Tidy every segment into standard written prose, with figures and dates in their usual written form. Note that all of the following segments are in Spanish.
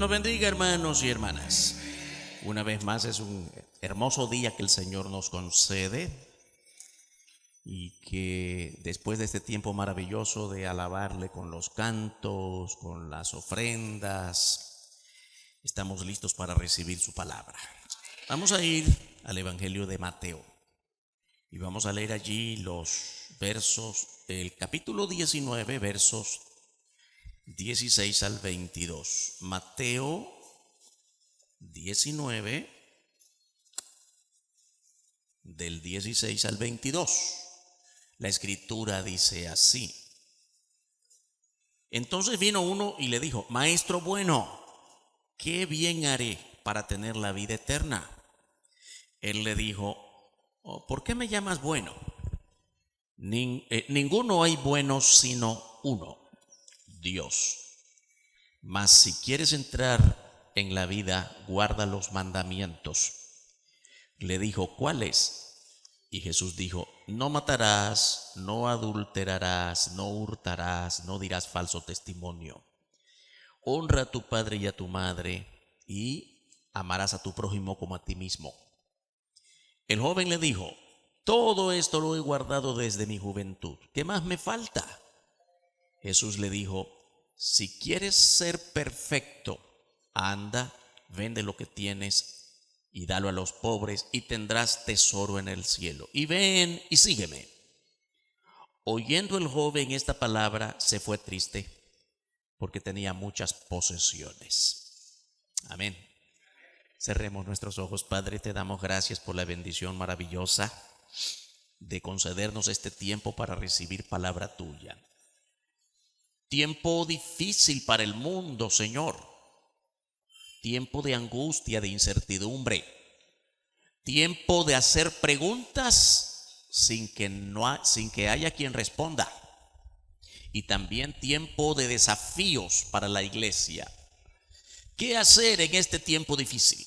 nos bendiga, hermanos y hermanas. Una vez más es un hermoso día que el Señor nos concede y que después de este tiempo maravilloso de alabarle con los cantos, con las ofrendas, estamos listos para recibir su palabra. Vamos a ir al Evangelio de Mateo y vamos a leer allí los versos, el capítulo 19, versos 16 al 22. Mateo 19, del 16 al 22. La escritura dice así: Entonces vino uno y le dijo: Maestro bueno, ¿qué bien haré para tener la vida eterna? Él le dijo: ¿por qué me llamas bueno? Ninguno hay bueno sino uno, Dios. Mas si quieres entrar en la vida, guarda los mandamientos. Le dijo: ¿cuáles? Y Jesús dijo: no matarás, no adulterarás, no hurtarás, no dirás falso testimonio. Honra a tu padre y a tu madre, y amarás a tu prójimo como a ti mismo. El joven le dijo: todo esto lo he guardado desde mi juventud. ¿Qué más me falta? Jesús le dijo: si quieres ser perfecto, anda, vende lo que tienes y dalo a los pobres, y tendrás tesoro en el cielo. Y ven y sígueme. Oyendo el joven esta palabra, se fue triste, porque tenía muchas posesiones. Amén. Cerremos nuestros ojos. Padre, te damos gracias por la bendición maravillosa de concedernos este tiempo para recibir palabra tuya. Tiempo difícil para el mundo, Señor. Tiempo de angustia, de incertidumbre. Tiempo de hacer preguntas sin que haya quien responda. Y también tiempo de desafíos para la iglesia. ¿Qué hacer en este tiempo difícil?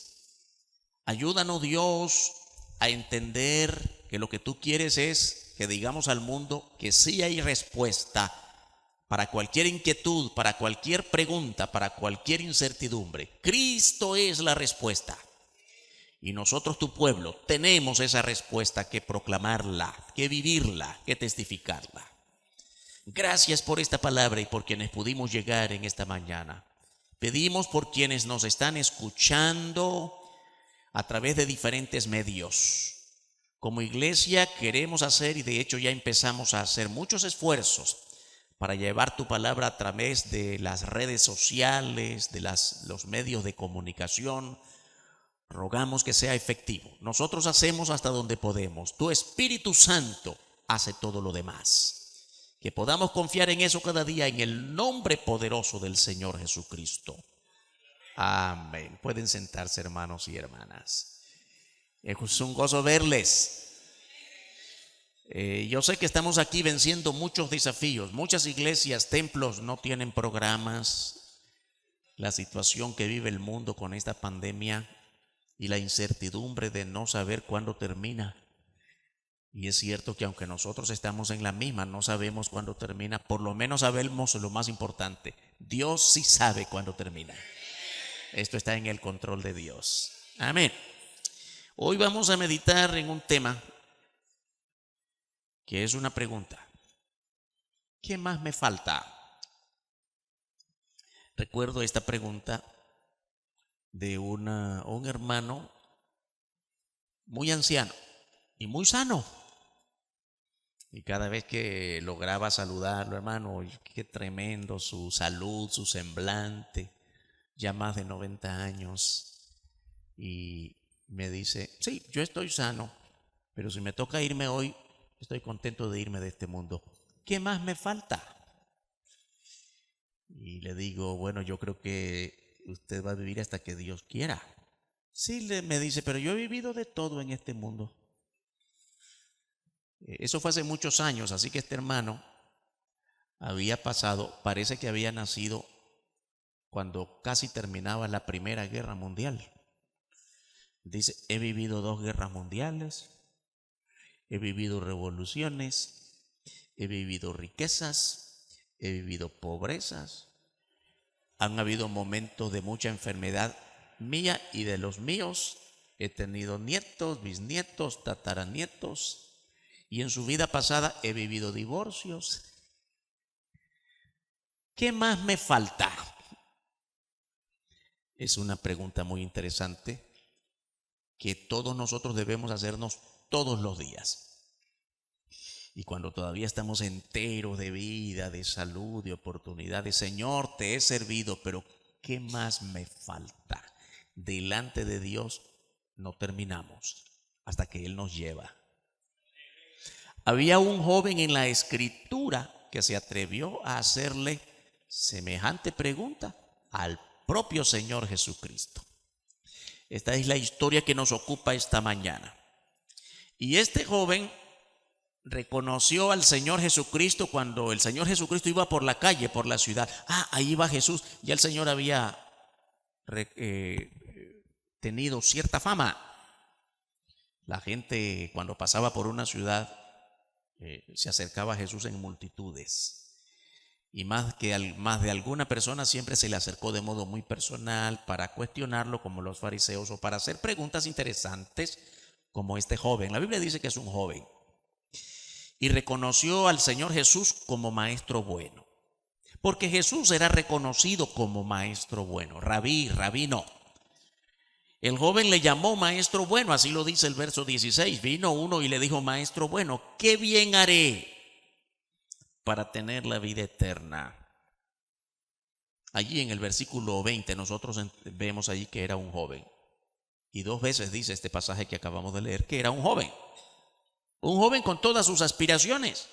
Ayúdanos, Dios, a entender que lo que tú quieres es que digamos al mundo que sí hay respuesta para cualquier inquietud, para cualquier pregunta, para cualquier incertidumbre. Cristo es la respuesta. Y nosotros, tu pueblo, tenemos esa respuesta que proclamarla, que vivirla, que testificarla. Gracias por esta palabra y por quienes pudimos llegar en esta mañana. Pedimos por quienes nos están escuchando a través de diferentes medios. Como iglesia queremos hacer, y de hecho ya empezamos a hacer muchos esfuerzos para llevar tu palabra a través de las redes sociales, de los medios de comunicación. Rogamos que sea efectivo. Nosotros hacemos hasta donde podemos. Tu Espíritu Santo hace todo lo demás. Que podamos confiar en eso cada día, en el nombre poderoso del Señor Jesucristo. Amén. Pueden sentarse, hermanos y hermanas. Es un gozo verles. Yo sé que estamos aquí venciendo muchos desafíos. Muchas iglesias, templos no tienen programas. La situación que vive el mundo con esta pandemia y la incertidumbre de no saber cuándo termina. Y es cierto que aunque nosotros estamos en la misma, no sabemos cuándo termina. Por lo menos sabemos lo más importante: Dios sí sabe cuándo termina. Esto está en el control de Dios. Amén. Hoy vamos a meditar en un tema que es una pregunta: ¿qué más me falta? Recuerdo esta pregunta de un hermano muy anciano y muy sano. Y cada vez que lograba saludarlo, hermano, qué tremendo su salud, su semblante, ya más de 90 años. Y me dice: sí, yo estoy sano, pero si me toca irme hoy, estoy contento de irme de este mundo. ¿Qué más me falta? Y le digo: bueno, yo creo que usted va a vivir hasta que Dios quiera. Sí, me dice: pero yo he vivido de todo en este mundo. Eso fue hace muchos años, así que este hermano había pasado, parece que había nacido cuando casi terminaba la Primera Guerra Mundial. Dice: he vivido 2 guerras mundiales, he vivido revoluciones, he vivido riquezas, he vivido pobrezas, Han habido momentos de mucha enfermedad mía y de los míos. He tenido nietos, bisnietos, tataranietos, y en su vida pasada he vivido divorcios. ¿Qué más me falta? Es una pregunta muy interesante que todos nosotros debemos hacernos todos los días. Y cuando todavía estamos enteros de vida, de salud, de oportunidades, Señor, te he servido, pero ¿qué más me falta? Delante de Dios no terminamos hasta que Él nos lleva. Había un joven en la Escritura que se atrevió a hacerle semejante pregunta al propio Señor Jesucristo. Esta es la historia que nos ocupa esta mañana. Y este joven reconoció al Señor Jesucristo cuando el Señor Jesucristo iba por la calle, por la ciudad. Ahí va Jesús. Ya el Señor había tenido cierta fama. La gente cuando pasaba por una ciudad se acercaba a Jesús en multitudes. Y más de alguna persona siempre se le acercó de modo muy personal para cuestionarlo, como los fariseos, o para hacer preguntas interesantes como este joven. La Biblia dice que es un joven. Y reconoció al Señor Jesús como maestro bueno. Porque Jesús era reconocido como maestro bueno, rabino. El joven le llamó maestro bueno, así lo dice el verso 16. Vino uno y le dijo: maestro bueno, ¿qué bien haré para tener la vida eterna? Allí en el versículo 20 nosotros vemos allí que era un joven. Y 2 veces dice este pasaje que acabamos de leer que era un joven. Un joven con todas sus aspiraciones.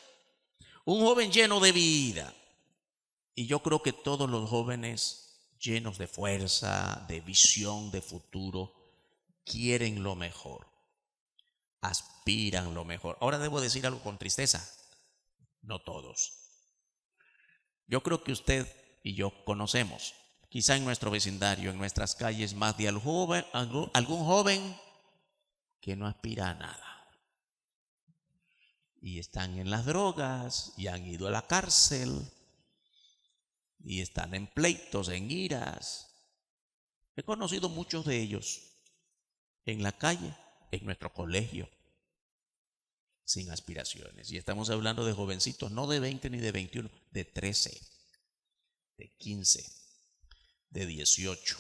Un joven lleno de vida. Y yo creo que todos los jóvenes llenos de fuerza, de visión, de futuro, quieren lo mejor. Aspiran lo mejor. Ahora debo decir algo con tristeza. No todos. Yo creo que usted y yo conocemos, quizá en nuestro vecindario, en nuestras calles, más de algún joven que no aspira a nada. Y están en las drogas, y han ido a la cárcel, y están en pleitos, en iras. He conocido muchos de ellos en la calle, en nuestro colegio, sin aspiraciones. Y estamos hablando de jovencitos, no de 20 ni de 21, de 13, de 15, de 18.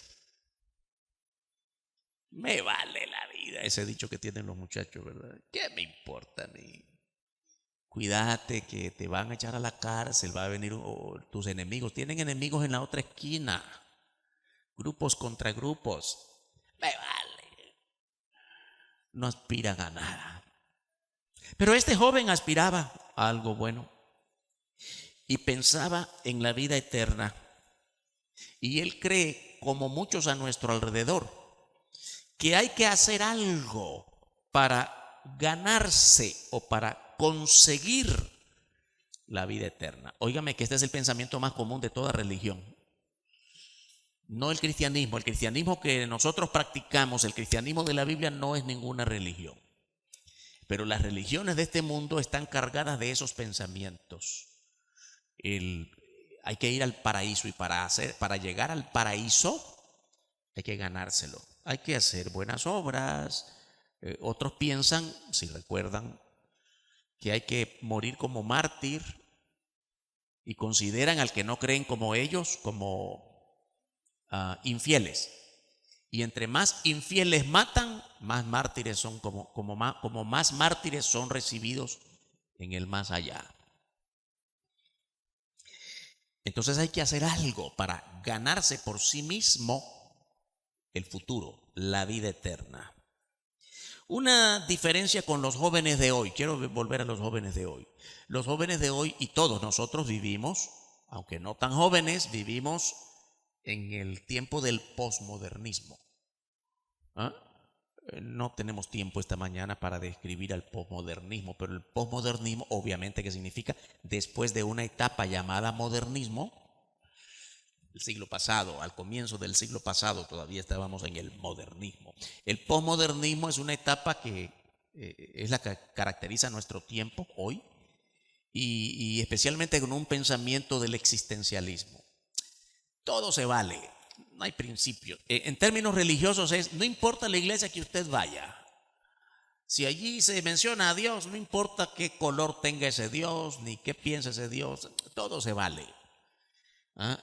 Me vale la vida, ese dicho que tienen los muchachos, ¿verdad? ¿Qué me importa a mí? Cuídate que te van a echar a la cárcel, va a venir tus enemigos. Tienen enemigos en la otra esquina. Grupos contra grupos. Me vale. No aspiran a nada. Pero este joven aspiraba a algo bueno y pensaba en la vida eterna. Y él cree, como muchos a nuestro alrededor, que hay que hacer algo para ganarse o para conseguir la vida eterna. Óigame que este es el pensamiento más común de toda religión. No el cristianismo. El cristianismo que nosotros practicamos, el cristianismo de la Biblia, no es ninguna religión. Pero las religiones de este mundo están cargadas de esos pensamientos. Hay que ir al paraíso, y para llegar al paraíso hay que ganárselo. Hay que hacer buenas obras. Otros piensan, si recuerdan, que hay que morir como mártir, y consideran al que no creen como ellos como infieles. Y entre más infieles matan, más mártires son, como más mártires son recibidos en el más allá. Entonces hay que hacer algo para ganarse por sí mismo el futuro, la vida eterna. Una diferencia con los jóvenes de hoy. Quiero volver a los jóvenes de hoy. Los jóvenes de hoy y todos nosotros vivimos, aunque no tan jóvenes, vivimos en el tiempo del posmodernismo. No tenemos tiempo esta mañana para describir al posmodernismo, pero el posmodernismo obviamente que significa después de una etapa llamada modernismo. El siglo pasado, al comienzo del siglo pasado todavía estábamos en el modernismo. El posmodernismo es una etapa que es la que caracteriza nuestro tiempo hoy, y especialmente con un pensamiento del existencialismo. todo se vale, no hay principios. En términos religiosos no importa la iglesia que usted vaya. Si allí se menciona a Dios, no importa qué color tenga ese Dios, ni qué piensa ese Dios, todo se vale.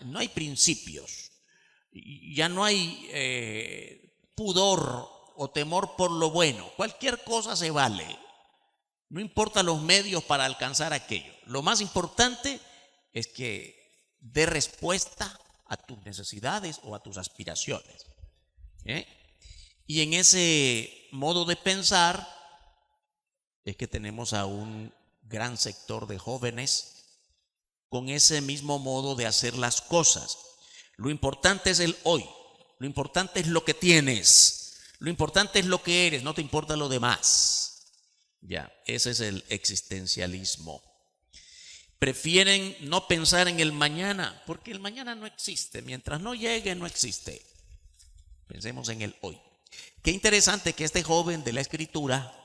No hay principios, ya no hay pudor o temor por lo bueno. Cualquier cosa se vale, no importa los medios para alcanzar aquello. Lo más importante es que dé respuesta a tus necesidades o a tus aspiraciones. Y en ese modo de pensar es que tenemos a un gran sector de jóvenes con ese mismo modo de hacer las cosas. Lo importante es el hoy, lo importante es lo que tienes, lo importante es lo que eres, no te importa lo demás. Ya, ese es el existencialismo. Prefieren no pensar en el mañana, porque el mañana no existe, mientras no llegue no existe. Pensemos en el hoy. Qué interesante que este joven de la Escritura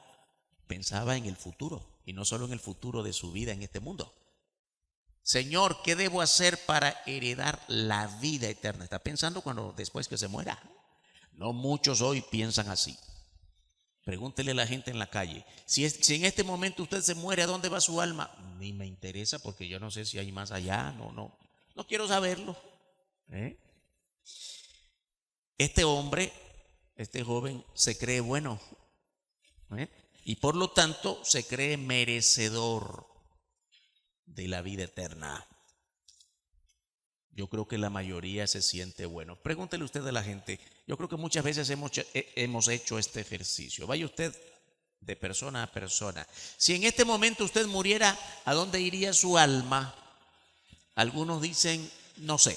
pensaba en el futuro, y no solo en el futuro de su vida en este mundo. Señor, ¿qué debo hacer para heredar la vida eterna? Está pensando después que se muera. No muchos hoy piensan así. Pregúntele a la gente en la calle, si en este momento usted se muere, ¿a dónde va su alma? Ni me interesa, porque yo no sé si hay más allá, no quiero saberlo. Este hombre, este joven, se cree bueno, y por lo tanto se cree merecedor de la vida eterna. Yo creo que la mayoría se siente bueno. Pregúntele usted a la gente. Yo creo que muchas veces hemos hecho este ejercicio. Vaya usted de persona a persona. Si en este momento usted muriera, ¿a dónde iría su alma? Algunos dicen, no sé.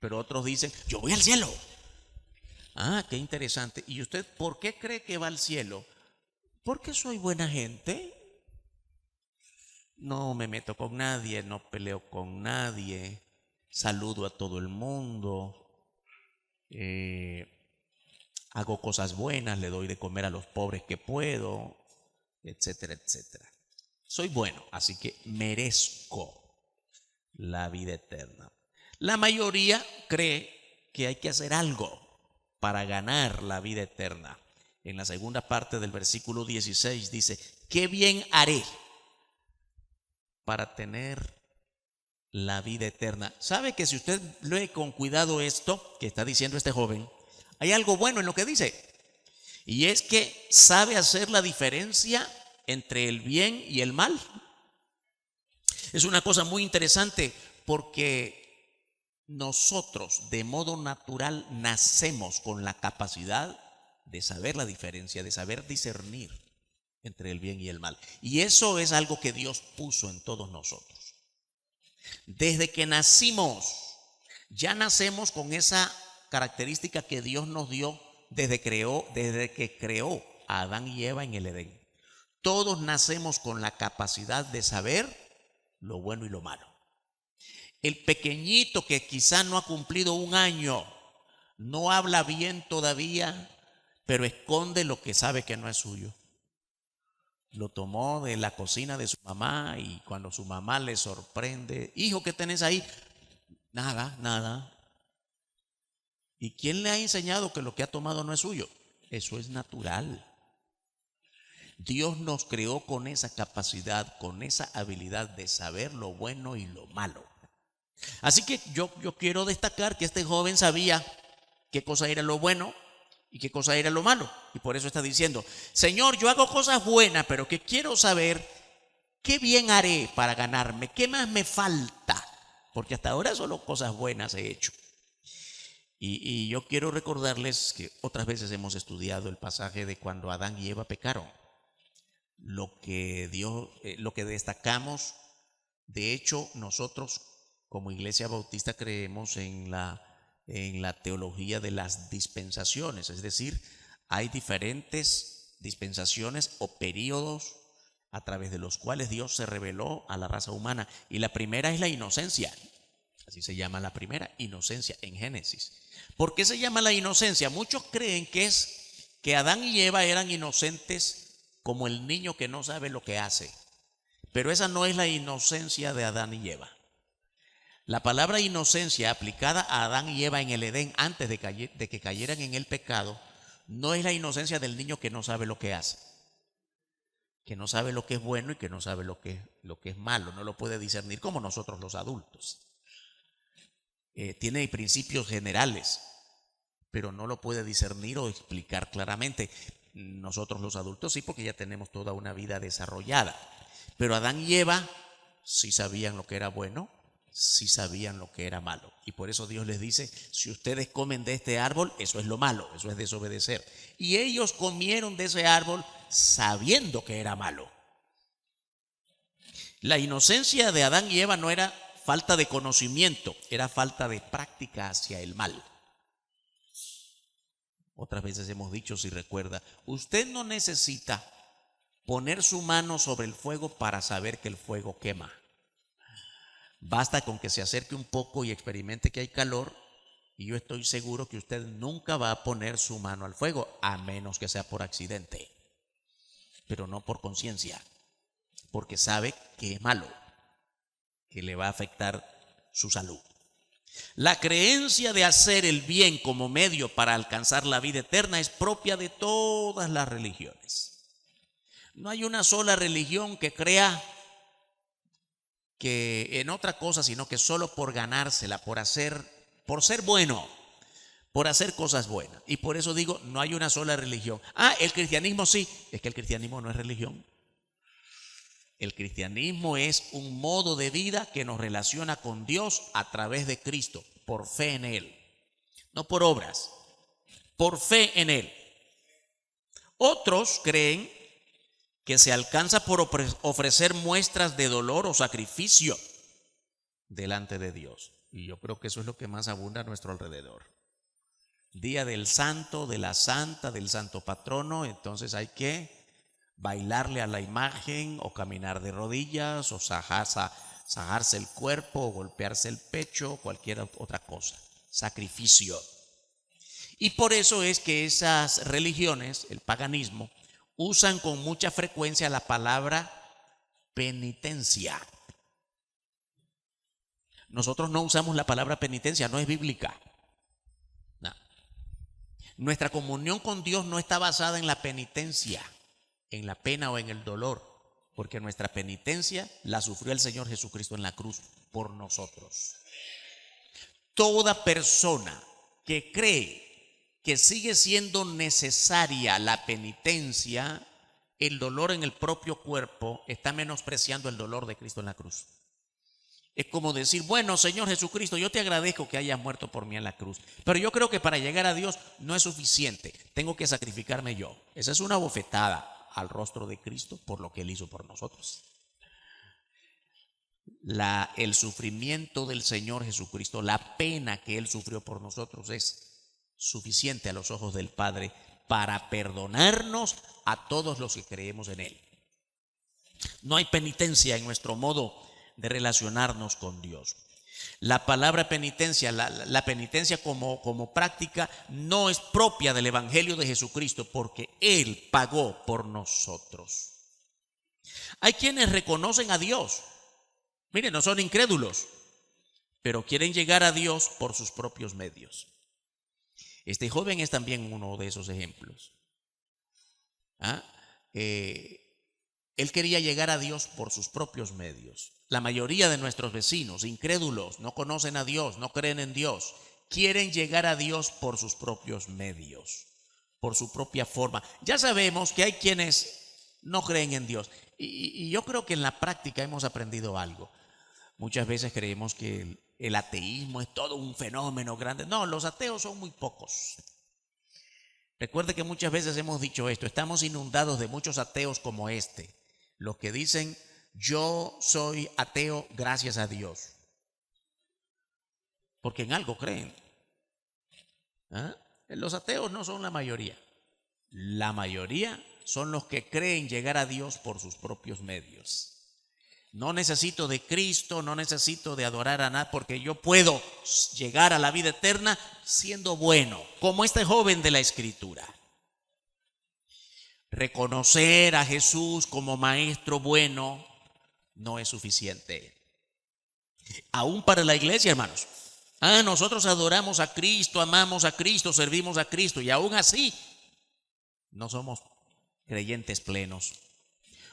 Pero otros dicen, yo voy al cielo. Qué interesante. ¿Y usted por qué cree que va al cielo? Porque soy buena gente. No me meto con nadie, no peleo con nadie, saludo a todo el mundo, hago cosas buenas, le doy de comer a los pobres que puedo, etcétera, etcétera. Soy bueno, así que merezco la vida eterna. La mayoría cree que hay que hacer algo para ganar la vida eterna. En la segunda parte del versículo 16 dice, ¿qué bien haré para tener la vida eterna? ¿Sabe que si usted lee con cuidado esto que está diciendo este joven, hay algo bueno en lo que dice? Y es que sabe hacer la diferencia entre el bien y el mal. Es una cosa muy interesante porque nosotros de modo natural nacemos con la capacidad de saber la diferencia, de saber discernir entre el bien y el mal. Y eso es algo que Dios puso en todos nosotros. Desde que nacimos, ya nacemos con esa característica que Dios nos dio desde que creó a Adán y Eva en el Edén. Todos nacemos con la capacidad de saber lo bueno y lo malo. El pequeñito que quizá no ha cumplido un año, no habla bien todavía, pero esconde lo que sabe que no es suyo. Lo tomó de la cocina de su mamá y cuando su mamá le sorprende, hijo, ¿qué tenés ahí? Nada. ¿Y quién le ha enseñado que lo que ha tomado no es suyo? Eso es natural. Dios nos creó con esa capacidad, con esa habilidad de saber lo bueno y lo malo. Así que yo quiero destacar que este joven sabía qué cosa era lo bueno y qué cosa era lo malo. Y por eso está diciendo, Señor, yo hago cosas buenas, pero que quiero saber qué bien haré para ganarme, qué más me falta, porque hasta ahora solo cosas buenas he hecho. Y yo quiero recordarles que otras veces hemos estudiado el pasaje de cuando Adán y Eva pecaron. Lo que destacamos, de hecho, nosotros como Iglesia Bautista creemos en la teología de las dispensaciones, es decir, hay diferentes dispensaciones o periodos a través de los cuales Dios se reveló a la raza humana. Y la primera es la inocencia, así se llama la primera, inocencia en Génesis. ¿Por qué se llama la inocencia? Muchos creen que es que Adán y Eva eran inocentes como el niño que no sabe lo que hace, pero esa no es la inocencia de Adán y Eva. La palabra inocencia aplicada a Adán y Eva en el Edén antes de que cayeran en el pecado no es la inocencia del niño que no sabe lo que hace, que no sabe lo que es bueno y que no sabe lo que es malo, no lo puede discernir como nosotros los adultos. Tiene principios generales, pero no lo puede discernir o explicar claramente. Nosotros los adultos sí, porque ya tenemos toda una vida desarrollada. Pero Adán y Eva sí sabían lo que era bueno, sí sabían lo que era malo. Y por eso Dios les dice, si ustedes comen de este árbol, eso es lo malo, eso es desobedecer. Y ellos comieron de ese árbol sabiendo que era malo. La inocencia de Adán y Eva no era falta de conocimiento, era falta de práctica hacia el mal. Otras veces hemos dicho, si recuerda, usted no necesita poner su mano sobre el fuego para saber que el fuego quema. Basta con que se acerque un poco y experimente que hay calor, y yo estoy seguro que usted nunca va a poner su mano al fuego, a menos que sea por accidente, pero no por conciencia, porque sabe que es malo, que le va a afectar su salud. La creencia de hacer el bien como medio para alcanzar la vida eterna es propia de todas las religiones. No hay una sola religión que crea que en otra cosa, sino que solo por ganársela, por ser bueno, por hacer cosas buenas. Y por eso digo, no hay una sola religión. El cristianismo sí, es que el cristianismo no es religión. El cristianismo es un modo de vida que nos relaciona con Dios a través de Cristo, por fe en Él, no por obras, por fe en Él. Otros creen que se alcanza por ofrecer muestras de dolor o sacrificio delante de Dios. Y yo creo que eso es lo que más abunda a nuestro alrededor. Día del santo, de la santa, del santo patrono, entonces hay que bailarle a la imagen o caminar de rodillas o sajarse el cuerpo o golpearse el pecho o cualquier otra cosa. Sacrificio. Y por eso es que esas religiones, el paganismo, usan con mucha frecuencia la palabra penitencia. Nosotros no usamos la palabra penitencia, no es bíblica. No. Nuestra comunión con Dios no está basada en la penitencia, en la pena o en el dolor, porque nuestra penitencia la sufrió el Señor Jesucristo en la cruz por nosotros. Toda persona que cree que sigue siendo necesaria la penitencia, el dolor en el propio cuerpo, está menospreciando el dolor de Cristo en la cruz. Es como decir, bueno, Señor Jesucristo, yo te agradezco que hayas muerto por mí en la cruz, pero yo creo que para llegar a Dios no es suficiente, tengo que sacrificarme yo. Esa es una bofetada al rostro de Cristo por lo que Él hizo por nosotros. El sufrimiento del Señor Jesucristo, la pena que Él sufrió por nosotros es suficiente a los ojos del Padre para perdonarnos a todos los que creemos en Él. No hay penitencia en nuestro modo de relacionarnos con Dios. La palabra penitencia, la penitencia como práctica no es propia del Evangelio de Jesucristo porque Él pagó por nosotros. Hay quienes reconocen a Dios. Miren, no son incrédulos, pero quieren llegar a Dios por sus propios medios. Este joven es también uno de esos ejemplos. Él quería llegar a Dios por sus propios medios. La mayoría de nuestros vecinos, incrédulos, no conocen a Dios, no creen en Dios, quieren llegar a Dios por sus propios medios, por su propia forma. Ya sabemos que hay quienes no creen en Dios. Y yo creo que en la práctica hemos aprendido algo. Muchas veces creemos que el ateísmo es todo un fenómeno grande. No, los ateos son muy pocos. Recuerde que muchas veces hemos dicho esto, estamos inundados de muchos ateos como este, los que dicen, yo soy ateo gracias a Dios, porque en algo creen. Los ateos no son la mayoría son los que creen llegar a Dios por sus propios medios. No necesito de Cristo, no necesito de adorar a nada, porque yo puedo llegar a la vida eterna siendo bueno, como este joven de la Escritura. Reconocer a Jesús como maestro bueno no es suficiente. Aún para la iglesia, hermanos. Nosotros adoramos a Cristo, amamos a Cristo, servimos a Cristo, y aún así no somos creyentes plenos.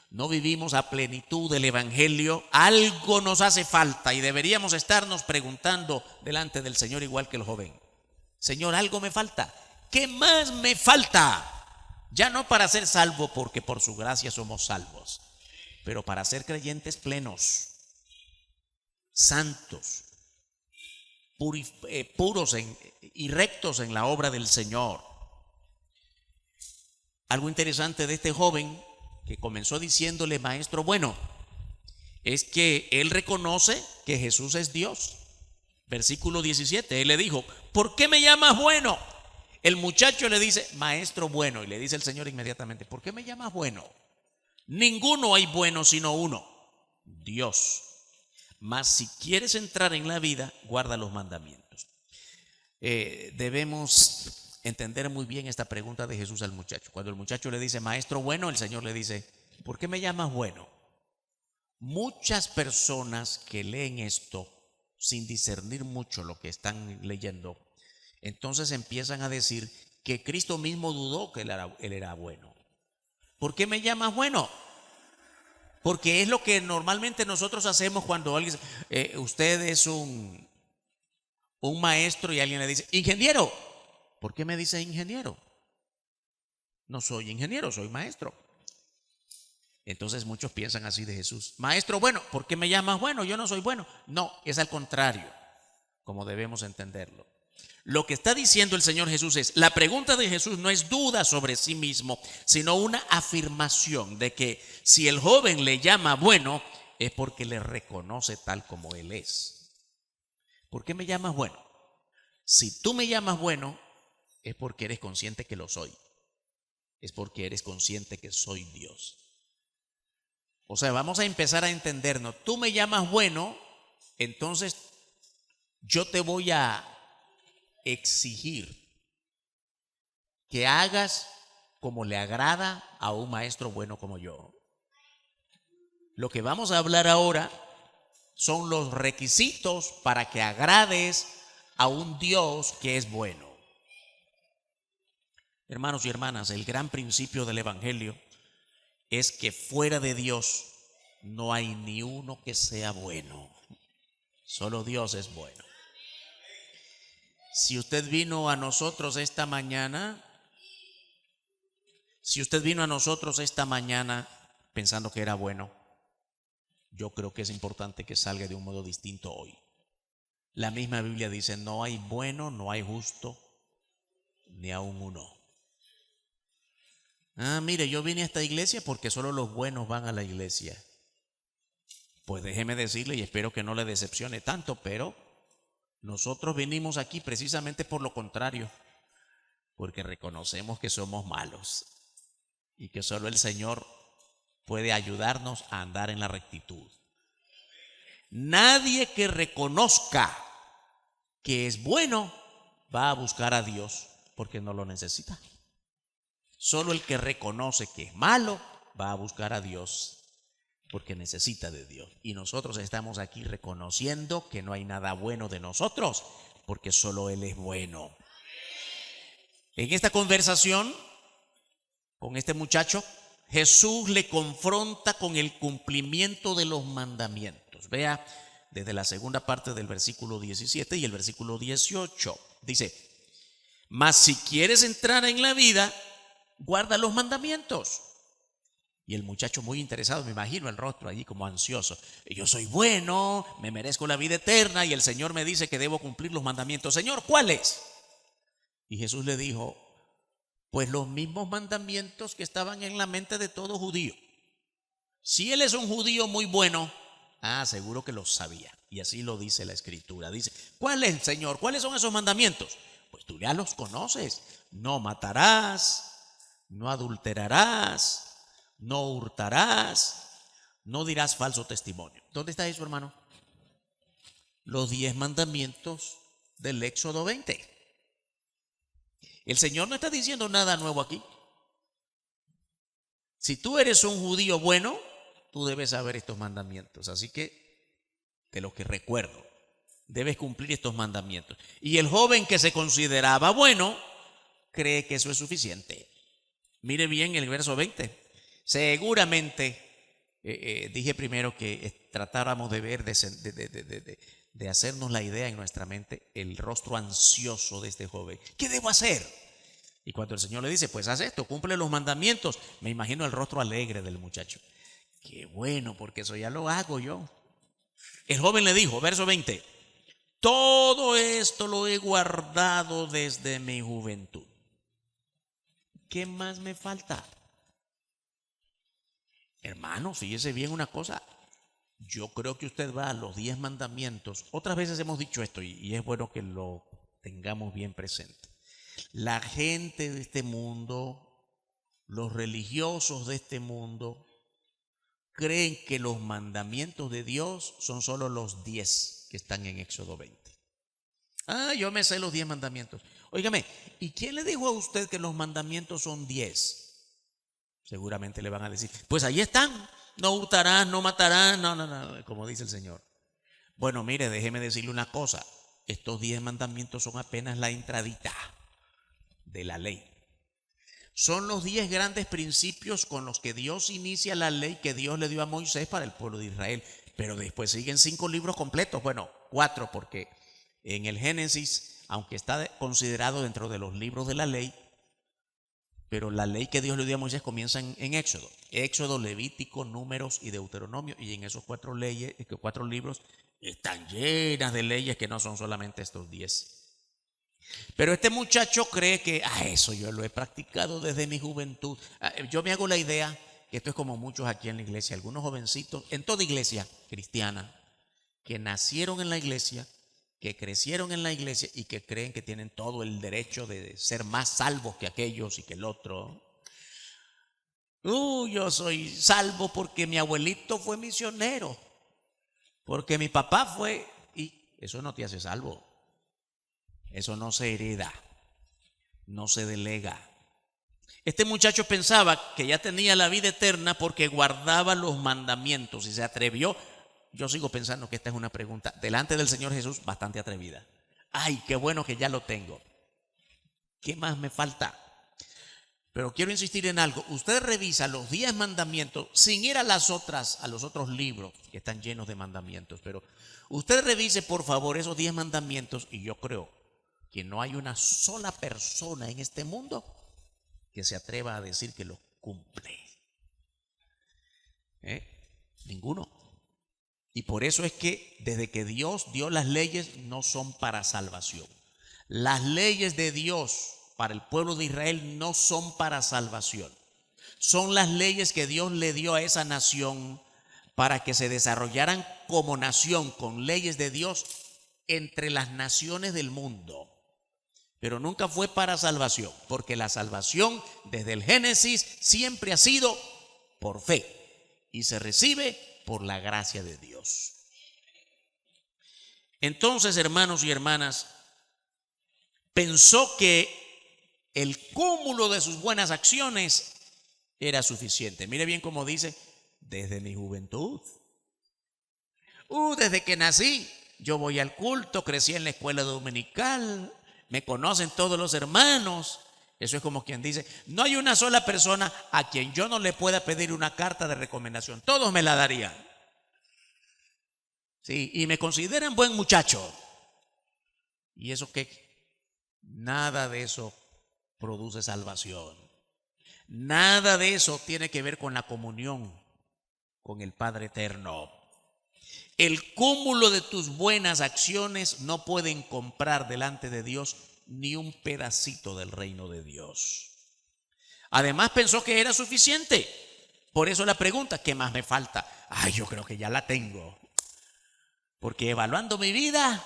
No vivimos a plenitud del evangelio. Algo nos hace falta y deberíamos estarnos preguntando delante del Señor, igual que el joven: Señor, algo me falta. ¿Qué más me falta? Ya no para ser salvo, porque por su gracia somos salvos, pero para ser creyentes plenos, santos, puros y rectos en la obra del Señor. Algo interesante de este joven, que comenzó diciéndole maestro bueno, es que él reconoce que Jesús es Dios. Versículo 17, él le dijo: ¿por qué me llamas bueno? El muchacho le dice: maestro bueno. Y le dice el Señor inmediatamente: ¿por qué me llamas bueno? Ninguno hay bueno sino uno, Dios. Mas si quieres entrar en la vida, guarda los mandamientos. Debemos entender muy bien esta pregunta de Jesús al muchacho. Cuando el muchacho le dice maestro bueno, el Señor le dice: ¿por qué me llamas bueno? Muchas personas que leen esto sin discernir mucho lo que están leyendo, entonces empiezan a decir que Cristo mismo dudó que él era bueno. ¿Por qué me llamas bueno? Porque es lo que normalmente nosotros hacemos cuando alguien usted es un maestro y alguien le dice: ingeniero. ¿Por qué me dice ingeniero? No soy ingeniero, soy maestro. Entonces muchos piensan así de Jesús: maestro bueno. ¿Por qué me llamas bueno? Yo no soy bueno. No, es al contrario, como debemos entenderlo. Lo que está diciendo el Señor Jesús es: la pregunta de Jesús no es duda sobre sí mismo, sino una afirmación de que si el joven le llama bueno, es porque le reconoce tal como él es. ¿Por qué me llamas bueno? Si tú me llamas bueno, es porque eres consciente que lo soy. Es porque eres consciente que soy Dios. O sea, vamos a empezar a entendernos. Tú me llamas bueno, entonces yo te voy a exigir que hagas como le agrada a un maestro bueno como yo. Lo que vamos a hablar ahora son los requisitos para que agrades a un Dios que es bueno. Hermanos y hermanas, el gran principio del evangelio es que fuera de Dios no hay ni uno que sea bueno. Solo Dios es bueno. Si usted vino a nosotros esta mañana pensando que era bueno, yo creo que es importante que salga de un modo distinto hoy. La misma Biblia dice: no hay bueno, no hay justo, ni aun uno. Mire, yo vine a esta iglesia porque solo los buenos van a la iglesia. Pues déjeme decirle, y espero que no le decepcione tanto, pero nosotros venimos aquí precisamente por lo contrario, porque reconocemos que somos malos y que solo el Señor puede ayudarnos a andar en la rectitud. Nadie que reconozca que es bueno va a buscar a Dios porque no lo necesita. Solo el que reconoce que es malo va a buscar a Dios porque necesita de Dios. Y nosotros estamos aquí reconociendo que no hay nada bueno de nosotros, porque solo Él es bueno. En esta conversación con este muchacho, Jesús le confronta con el cumplimiento de los mandamientos. Vea desde la segunda parte del versículo 17 y el versículo 18. Dice: mas si quieres entrar en la vida, guarda los mandamientos. Y el muchacho, muy interesado, me imagino el rostro allí como ansioso: yo soy bueno, me merezco la vida eterna, y el Señor me dice que debo cumplir los mandamientos. Señor, ¿cuáles? Y Jesús le dijo: pues los mismos mandamientos que estaban en la mente de todo judío. Si él es un judío muy bueno, seguro que los sabía. Y así lo dice la Escritura. Dice: ¿cuál es, Señor? ¿Cuáles son esos mandamientos? Pues tú ya los conoces. No matarás, no adulterarás, no hurtarás, no dirás falso testimonio. ¿Dónde está eso, hermano? Los 10 mandamientos del Éxodo 20. El Señor no está diciendo nada nuevo aquí. Si tú eres un judío bueno, tú debes saber estos mandamientos. Así que de lo que recuerdo. Debes cumplir estos mandamientos. Y el joven que se consideraba bueno, cree que eso es suficiente. Mire bien el verso 20. Seguramente, dije primero que tratáramos de ver, de hacernos la idea en nuestra mente, el rostro ansioso de este joven. ¿Qué debo hacer? Y cuando el Señor le dice, pues haz esto, cumple los mandamientos, me imagino el rostro alegre del muchacho. Qué bueno, porque eso ya lo hago yo. El joven le dijo, verso 20, todo esto lo he guardado desde mi juventud. ¿Qué más me falta? Hermano, fíjese bien una cosa. Yo creo que usted va a los 10 mandamientos. Otras veces hemos dicho esto y es bueno que lo tengamos bien presente. La gente de este mundo, los religiosos de este mundo, creen que los mandamientos de Dios son solo los 10 que están en Éxodo 20. Yo me sé los 10 mandamientos. Óigame, ¿y quién le dijo a usted que los mandamientos son 10? Seguramente le van a decir, pues ahí están, no hurtarás, no matarás, no, como dice el Señor. Bueno, mire, déjeme decirle una cosa, estos 10 mandamientos son apenas la entradita de la ley. Son los 10 grandes principios con los que Dios inicia la ley que Dios le dio a Moisés para el pueblo de Israel. Pero después siguen 5 libros completos, bueno, 4, porque en el Génesis, aunque está considerado dentro de los libros de la ley, pero la ley que Dios le dio a Moisés comienza en Éxodo. Éxodo, Levítico, Números y Deuteronomio. Y en esos 4 libros están llenas de leyes que no son solamente estos 10. Pero este muchacho cree que eso yo lo he practicado desde mi juventud. Yo me hago la idea que esto es como muchos aquí en la iglesia, algunos jovencitos, en toda iglesia cristiana, que nacieron en la iglesia, que crecieron en la iglesia y que creen que tienen todo el derecho de ser más salvos que aquellos y que el otro. Yo soy salvo porque mi abuelito fue misionero, porque mi papá fue, y eso no te hace salvo. Eso no se hereda, no se delega. Este muchacho pensaba que ya tenía la vida eterna porque guardaba los mandamientos y se atrevió. Yo sigo pensando que esta es una pregunta delante del Señor Jesús bastante atrevida. Qué bueno que ya lo tengo. ¿Qué más me falta? Pero quiero insistir en algo. Usted revisa los 10 mandamientos sin ir a los otros libros que están llenos de mandamientos. Pero usted revise por favor esos 10 mandamientos y yo creo que no hay una sola persona en este mundo que se atreva a decir que los cumple. Ninguno. Y por eso es que desde que Dios dio las leyes no son para salvación. Las leyes de Dios para el pueblo de Israel no son para salvación. Son las leyes que Dios le dio a esa nación para que se desarrollaran como nación con leyes de Dios entre las naciones del mundo. Pero nunca fue para salvación, porque la salvación desde el Génesis siempre ha sido por fe y se recibe por la gracia de Dios. Entonces, hermanos y hermanas, pensó que el cúmulo de sus buenas acciones era suficiente. Mire bien cómo dice, desde mi juventud. Desde que nací, yo voy al culto, crecí en la escuela dominical, me conocen todos los hermanos. Eso es como quien dice, no hay una sola persona a quien yo no le pueda pedir una carta de recomendación. Todos me la darían. Sí, y me consideran buen muchacho. ¿Y eso qué? Nada de eso produce salvación. Nada de eso tiene que ver con la comunión con el Padre Eterno. El cúmulo de tus buenas acciones no pueden comprar delante de Dios ni un pedacito del reino de Dios. Además pensó que era suficiente. Por eso la pregunta, ¿qué más me falta? Yo creo que ya la tengo. Porque evaluando mi vida,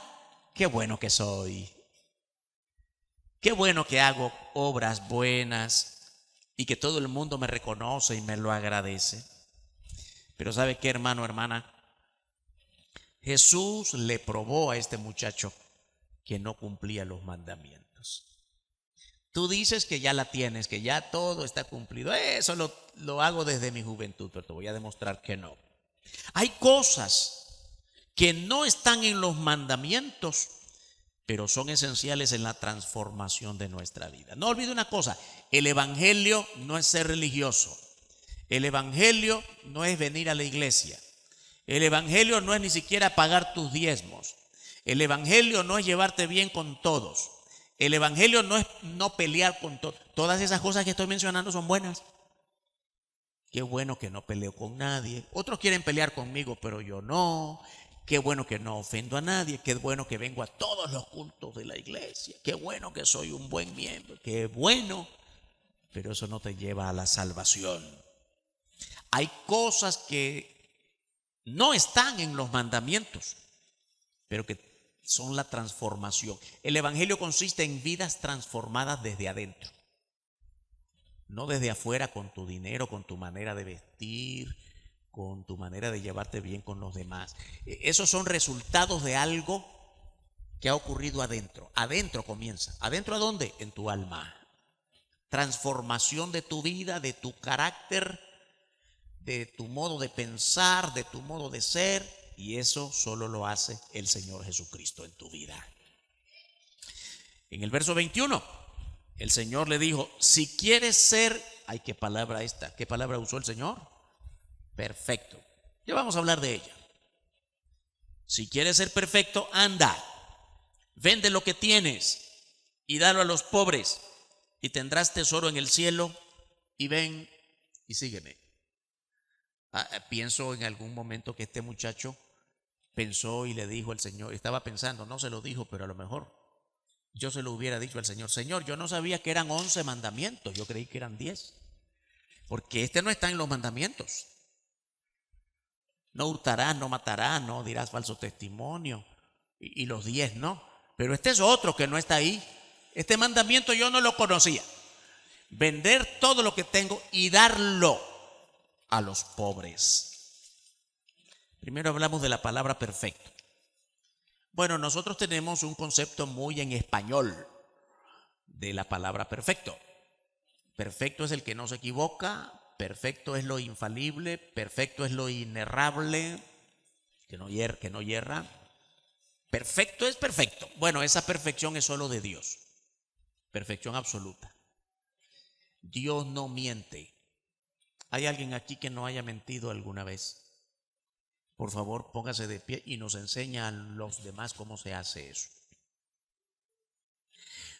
qué bueno que soy. Qué bueno que hago obras buenas y que todo el mundo me reconoce y me lo agradece. Pero ¿sabe qué, hermano, hermana? Jesús le probó a este muchacho que no cumplía los mandamientos. Tú dices que ya la tienes, que ya todo está cumplido. Eso lo hago desde mi juventud, pero te voy a demostrar que no. Hay cosas que no están en los mandamientos, pero son esenciales en la transformación de nuestra vida. No olvide una cosa, el evangelio no es ser religioso. El evangelio no es venir a la iglesia. El evangelio no es ni siquiera pagar tus diezmos. El evangelio no es llevarte bien con todos. El evangelio no es no pelear con todos. Todas esas cosas que estoy mencionando son buenas. Qué bueno que no peleo con nadie. Otros quieren pelear conmigo, pero yo no. Qué bueno que no ofendo a nadie. Qué bueno que vengo a todos los cultos de la iglesia. Qué bueno que soy un buen miembro. Qué bueno. Pero eso no te lleva a la salvación. Hay cosas que no están en los mandamientos, pero que son la transformación. El evangelio consiste en vidas transformadas desde adentro. No desde afuera con tu dinero, con tu manera de vestir, con tu manera de llevarte bien con los demás. Esos son resultados de algo que ha ocurrido adentro. Adentro comienza. ¿Adentro a dónde? En tu alma. Transformación de tu vida, de tu carácter, de tu modo de pensar, de tu modo de ser. Y eso solo lo hace el Señor Jesucristo en tu vida. En el verso 21, el Señor le dijo, si quieres ser, ay, ¿qué palabra esta? ¿Qué palabra usó el Señor? Perfecto. Ya vamos a hablar de ella. Si quieres ser perfecto, anda, vende lo que tienes y dalo a los pobres y tendrás tesoro en el cielo y ven y sígueme. Pienso en algún momento que este muchacho pensó y le dijo al Señor, estaba pensando, no se lo dijo, pero a lo mejor yo se lo hubiera dicho al Señor, Señor, yo no sabía que eran 11 mandamientos, yo creí que eran 10, porque este no está en los mandamientos. No hurtarás, no matarás, no dirás falso testimonio, y los 10 no, pero este es otro que no está ahí. Este mandamiento yo no lo conocía. Vender todo lo que tengo y darlo a los pobres. Primero hablamos de la palabra perfecto. Bueno, nosotros tenemos un concepto muy en español de la palabra perfecto. Perfecto es el que no se equivoca, perfecto es lo infalible, perfecto es lo inerrable, que no yerra. Perfecto es perfecto. Bueno, esa perfección es solo de Dios. Perfección absoluta. Dios no miente. ¿Hay alguien aquí que no haya mentido alguna vez? Por favor, póngase de pie y nos enseña a los demás cómo se hace eso.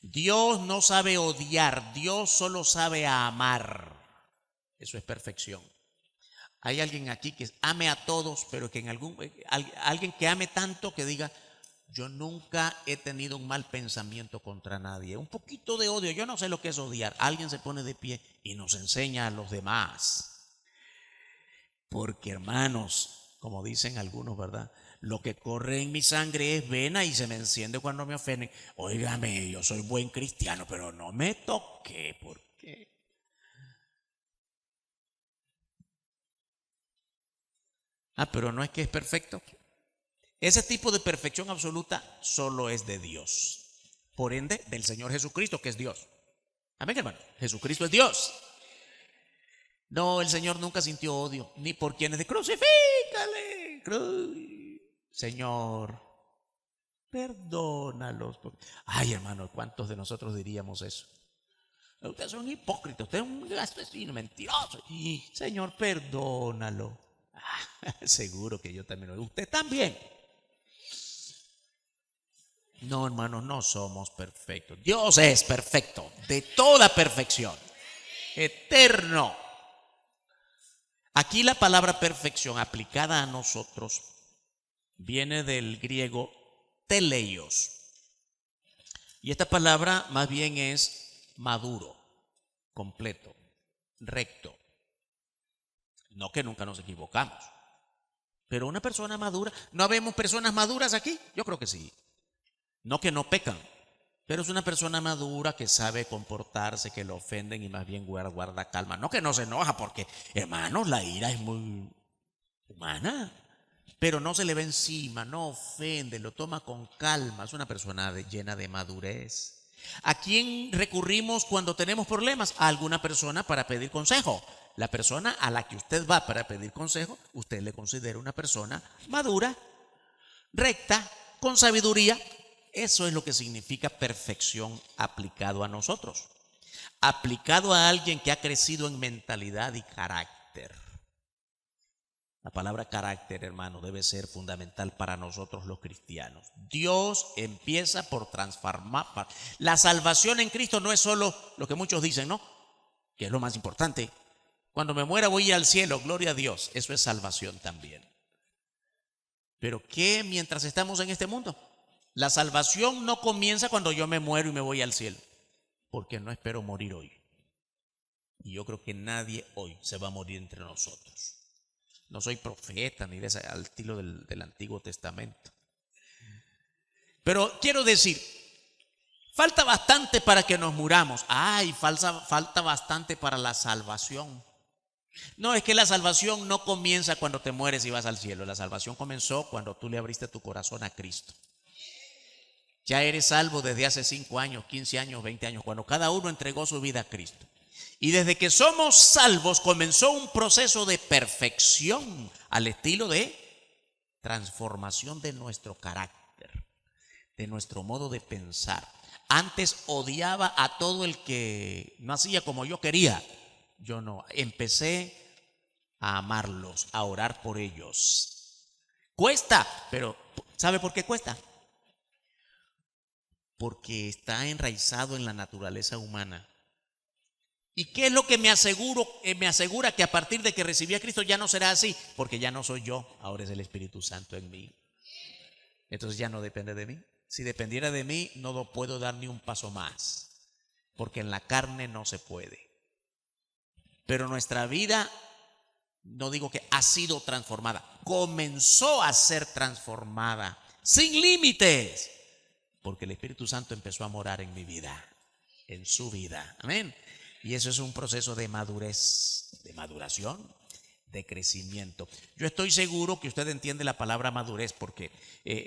Dios no sabe odiar, Dios solo sabe amar. Eso es perfección. Hay alguien aquí que ame a todos, pero que alguien que ame tanto que diga, yo nunca he tenido un mal pensamiento contra nadie. Un poquito de odio, yo no sé lo que es odiar. Alguien se pone de pie y nos enseña a los demás. Porque, hermanos, como dicen algunos, ¿verdad? Lo que corre en mi sangre es vena y se me enciende cuando me ofenden. Óigame, yo soy buen cristiano, pero no me toque. ¿Por qué? Pero no es que es perfecto. Ese tipo de perfección absoluta solo es de Dios. Por ende, del Señor Jesucristo, que es Dios. Amén, hermano. Jesucristo es Dios. No, el Señor nunca sintió odio, ni por quienes de crucifícale. Señor, perdónalos. Ay, hermano, ¿cuántos de nosotros diríamos eso? Usted es un hipócrita, usted es un asesino, mentiroso. Y, Señor, perdónalo. Seguro que yo también lo. Usted también. No, hermano, no somos perfectos. Dios es perfecto, de toda perfección, eterno. Aquí la palabra perfección aplicada a nosotros viene del griego teleios. Y esta palabra más bien es maduro, completo, recto. No que nunca nos equivocamos. Pero una persona madura, ¿no vemos personas maduras aquí? Yo creo que sí. No que no pecan, pero es una persona madura que sabe comportarse, que lo ofenden y más bien guarda calma. No que no se enoja porque, hermanos, la ira es muy humana, pero no se le ve encima, no ofende, lo toma con calma. Es una persona llena de madurez. ¿A quién recurrimos cuando tenemos problemas? A alguna persona para pedir consejo. La persona a la que usted va para pedir consejo, usted le considera una persona madura. recta, con sabiduría. Eso es lo que significa perfección aplicado a nosotros, aplicado a alguien que ha crecido en mentalidad y carácter. La palabra carácter, hermano, debe ser fundamental para nosotros los cristianos. Dios empieza por transformar. La salvación en Cristo no es solo lo que muchos dicen, ¿no? Que es lo más importante. Cuando me muera voy al cielo, gloria a Dios. Eso es salvación también. Pero ¿qué mientras estamos en este mundo? La salvación no comienza cuando yo me muero y me voy al cielo, porque no espero morir hoy. Y yo creo que nadie hoy se va a morir entre nosotros. No soy profeta ni de ese, al estilo del Antiguo Testamento. Pero quiero decir, falta bastante para que nos muramos. Ay, falta bastante para la salvación. No, es que la salvación no comienza cuando te mueres y vas al cielo. La salvación comenzó cuando tú le abriste tu corazón a Cristo. Ya eres salvo desde hace 5 años, 15 años, 20 años, cuando cada uno entregó su vida a Cristo. Y desde que somos salvos comenzó un proceso de perfección al estilo de transformación de nuestro carácter, de nuestro modo de pensar. Antes odiaba a todo el que no hacía como yo quería. Yo no. Empecé a amarlos, a orar por ellos. Cuesta, pero ¿sabe por qué cuesta? Porque está enraizado en la naturaleza humana. ¿Y qué es lo que me asegura que a partir de que recibí a Cristo ya no será así? Porque ya no soy yo, ahora es el Espíritu Santo en mí. Entonces ya no depende de mí. Si dependiera de mí, no puedo dar ni un paso más, porque en la carne no se puede. Pero nuestra vida, no digo que ha sido transformada, comenzó a ser transformada, sin límites, porque el Espíritu Santo empezó a morar en mi vida, en su vida. Amén. Y eso es un proceso de madurez, de maduración, de crecimiento. Yo estoy seguro que usted entiende la palabra madurez porque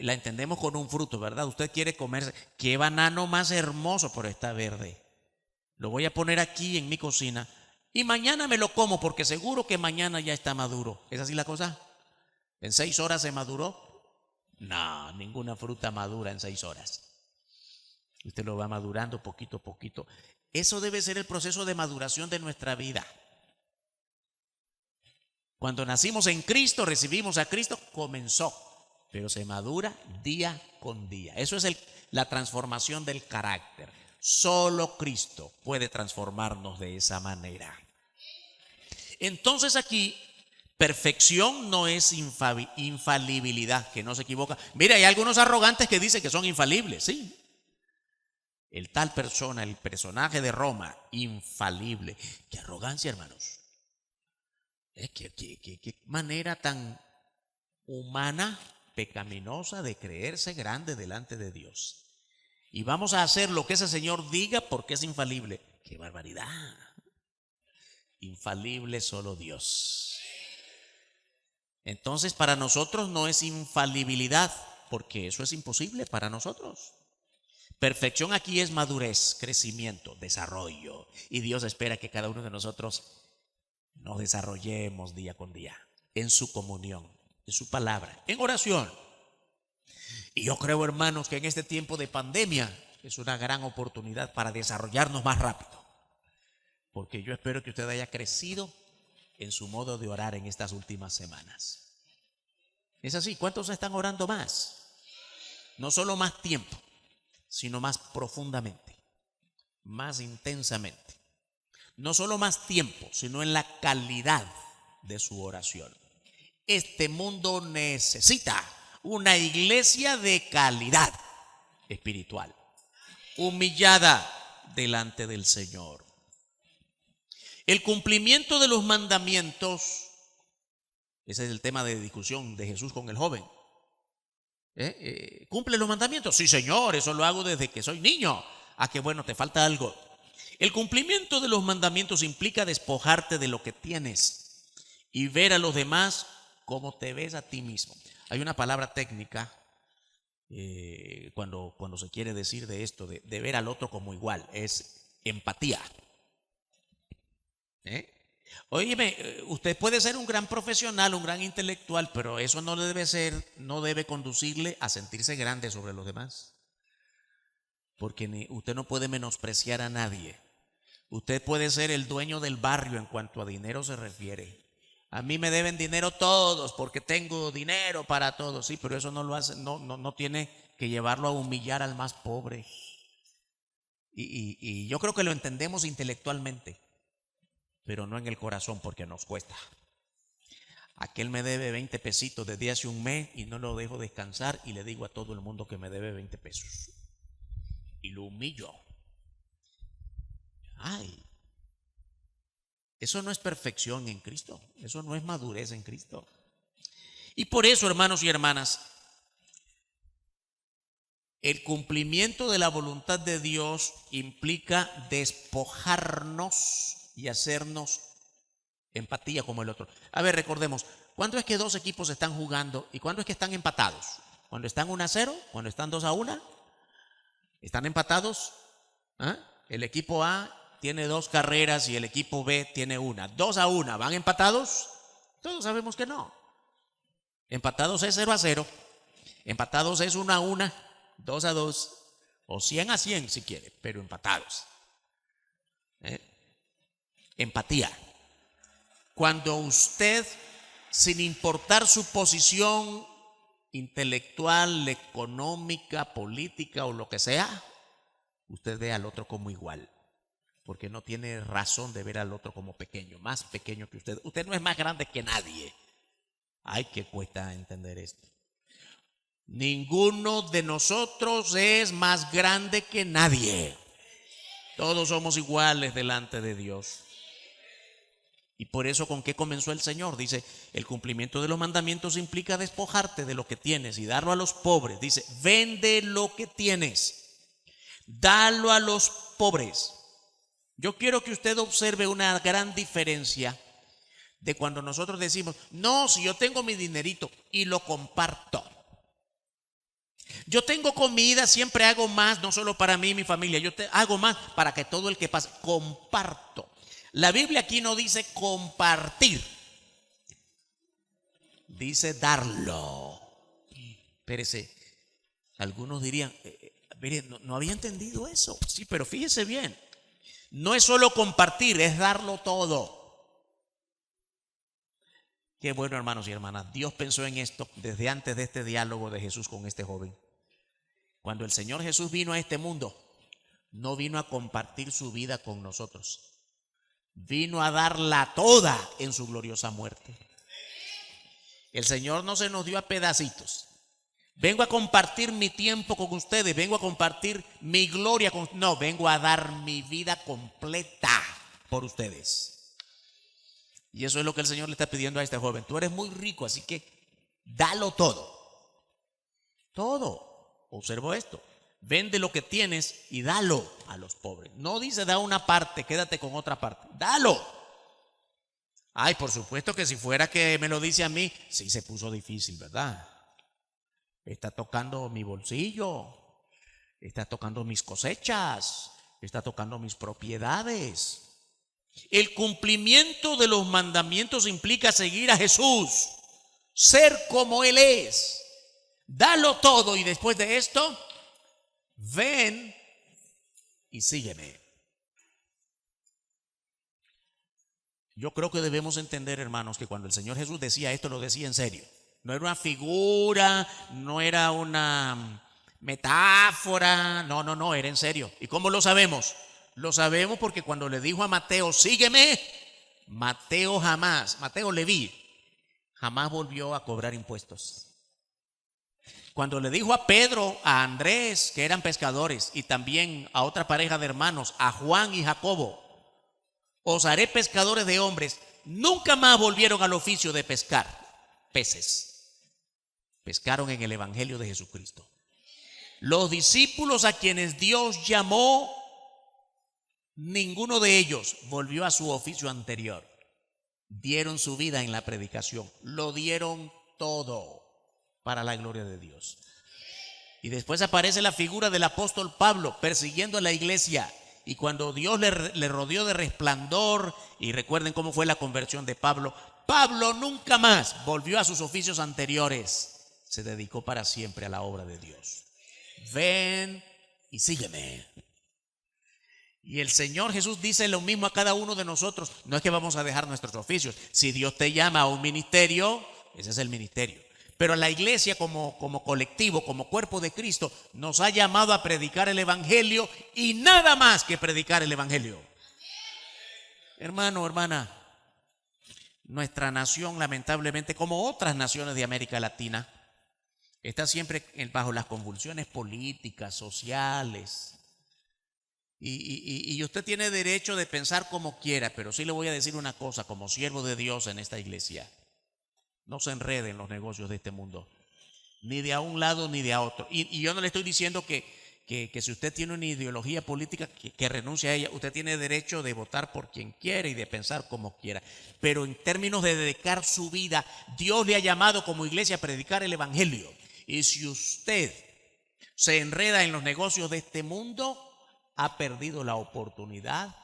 la entendemos con un fruto, ¿verdad? Usted quiere comer, qué banano más hermoso, pero está verde. Lo voy a poner aquí en mi cocina y mañana me lo como porque seguro que mañana ya está maduro. ¿Es así la cosa? ¿En 6 horas se maduró? No, ninguna fruta madura en 6 horas. Usted lo va madurando poquito a poquito. Eso debe ser el proceso de maduración de nuestra vida. Cuando nacimos en Cristo, recibimos a Cristo, comenzó, pero se madura día con día. Eso es la transformación del carácter. Solo Cristo puede transformarnos de esa manera. Entonces aquí, perfección no es infalibilidad, que no se equivoca. Mira, hay algunos arrogantes que dicen que son infalibles, sí. El tal persona, el personaje de Roma, infalible. Qué arrogancia, hermanos. Qué manera tan humana, pecaminosa de creerse grande delante de Dios. Y vamos a hacer lo que ese señor diga porque es infalible. ¡Qué barbaridad! Infalible solo Dios. Entonces para nosotros no es infalibilidad, porque eso es imposible para nosotros. Perfección aquí es madurez, crecimiento, desarrollo. Y Dios espera que cada uno de nosotros nos desarrollemos día con día en su comunión, en su palabra, en oración. Y yo creo, hermanos, que en este tiempo de pandemia es una gran oportunidad para desarrollarnos más rápido. Porque yo espero que usted haya crecido en su modo de orar en estas últimas semanas. ¿Es así? ¿Cuántos están orando más? No solo más tiempo, sino más profundamente, más intensamente. No solo más tiempo, sino en la calidad de su oración. Este mundo necesita una iglesia de calidad espiritual, humillada delante del Señor. El cumplimiento de los mandamientos, ese es el tema de discusión de Jesús con el joven. ¿Cumple los mandamientos? Sí, Señor, eso lo hago desde que soy niño. Ah, qué bueno, te falta algo. El cumplimiento de los mandamientos implica despojarte de lo que tienes y ver a los demás como te ves a ti mismo. Hay una palabra técnica cuando se quiere decir de esto, de ver al otro como igual, es empatía. Óyeme, usted puede ser un gran profesional, un gran intelectual, pero eso no debe conducirle a sentirse grande sobre los demás. Porque usted no puede menospreciar a nadie. Usted puede ser el dueño del barrio en cuanto a dinero se refiere. A mí me deben dinero todos porque tengo dinero para todos. Sí, pero eso no lo hace, no tiene que llevarlo a humillar al más pobre. Y yo creo que lo entendemos intelectualmente, pero no en el corazón porque nos cuesta. Aquel me debe 20 pesitos desde hace un mes y no lo dejo descansar y le digo a todo el mundo que me debe 20 pesos. Y lo humillo. Ay, eso no es perfección en Cristo, eso no es madurez en Cristo. Y por eso, hermanos y hermanas, el cumplimiento de la voluntad de Dios implica despojarnos y hacernos empatía como el otro. A ver, recordemos, ¿cuándo es que dos equipos están jugando y cuándo es que están empatados? ¿Cuando están 1-0? ¿Cuando están 2-1? ¿Están empatados? ¿Ah? El equipo A tiene 2 carreras y el equipo B tiene 1. 2-1, ¿van empatados? Todos sabemos que no. Empatados es 0-0. Empatados es 1-1, 2-2 o 100-100 si quiere, pero empatados. Empatía. Cuando usted, sin importar su posición intelectual, económica, política o lo que sea, usted ve al otro como igual, porque no tiene razón de ver al otro como pequeño, más pequeño que usted. Usted no es más grande que nadie. Ay, que cuesta entender esto. Ninguno de nosotros es más grande que nadie. Todos somos iguales delante de Dios. Y por eso, ¿con qué comenzó el Señor? Dice, el cumplimiento de los mandamientos implica despojarte de lo que tienes y darlo a los pobres. Dice, vende lo que tienes, dalo a los pobres. Yo quiero que usted observe una gran diferencia de cuando nosotros decimos, no, si yo tengo mi dinerito y lo comparto. Yo tengo comida, siempre hago más, no solo para mí y mi familia, hago más para que todo el que pase, comparto. La Biblia aquí no dice compartir, dice darlo. Espérese, algunos dirían, mire, no había entendido eso. Sí, pero fíjese bien, no es solo compartir, es darlo todo. Qué bueno, hermanos y hermanas, Dios pensó en esto desde antes de este diálogo de Jesús con este joven. Cuando el Señor Jesús vino a este mundo, no vino a compartir su vida con nosotros. Vino a darla toda en su gloriosa muerte. El Señor no se nos dio a pedacitos. Vengo a compartir mi tiempo con ustedes, vengo a compartir mi gloria con... No, vengo a dar mi vida completa por ustedes. Y eso es lo que el Señor le está pidiendo a este joven. Tú eres muy rico, así que dalo todo. Todo. Observo esto. Vende lo que tienes y dalo a los pobres. No dice da una parte, quédate con otra parte. Dalo. Ay, por supuesto que si fuera que me lo dice a mí, sí se puso difícil, ¿verdad? Está tocando mi bolsillo, está tocando mis cosechas, está tocando mis propiedades. El cumplimiento de los mandamientos implica seguir a Jesús, ser como Él es. Dalo todo y después de esto, ven y sígueme. Yo creo que debemos entender, hermanos, que cuando el Señor Jesús decía esto, lo decía en serio. No era una figura, no era una metáfora, no, era en serio. ¿Y cómo lo sabemos? Lo sabemos porque cuando le dijo a Mateo, sígueme, Mateo Leví, jamás volvió a cobrar impuestos. Cuando le dijo a Pedro, a Andrés, que eran pescadores, y también a otra pareja de hermanos, a Juan y Jacobo, os haré pescadores de hombres, nunca más volvieron al oficio de pescar peces. Pescaron en el Evangelio de Jesucristo. Los discípulos a quienes Dios llamó, ninguno de ellos volvió a su oficio anterior. Dieron su vida en la predicación, lo dieron todo para la gloria de Dios. Y después aparece la figura del apóstol Pablo persiguiendo a la iglesia Y cuando Dios le rodeó de resplandor, y recuerden cómo fue la conversión de Pablo, Pablo nunca más volvió a sus oficios anteriores. Se dedicó para siempre a la obra de Dios. Ven y sígueme. Y el Señor Jesús dice lo mismo a cada uno de nosotros. No es que vamos a dejar nuestros oficios. Si Dios te llama a un ministerio, ese es el ministerio. Pero la iglesia como colectivo, como cuerpo de Cristo, nos ha llamado a predicar el evangelio y nada más que predicar el evangelio. Hermano, hermana, nuestra nación, lamentablemente, como otras naciones de América Latina, está siempre bajo las convulsiones políticas, sociales. Y usted tiene derecho de pensar como quiera, pero sí le voy a decir una cosa, como siervo de Dios en esta iglesia: no se enrede en los negocios de este mundo, ni de a un lado ni de a otro. Y yo no le estoy diciendo que si usted tiene una ideología política que renuncie a ella. Usted tiene derecho de votar por quien quiera y de pensar como quiera. Pero en términos de dedicar su vida, Dios le ha llamado como iglesia a predicar el evangelio. Y si usted se enreda en los negocios de este mundo, ha perdido la oportunidad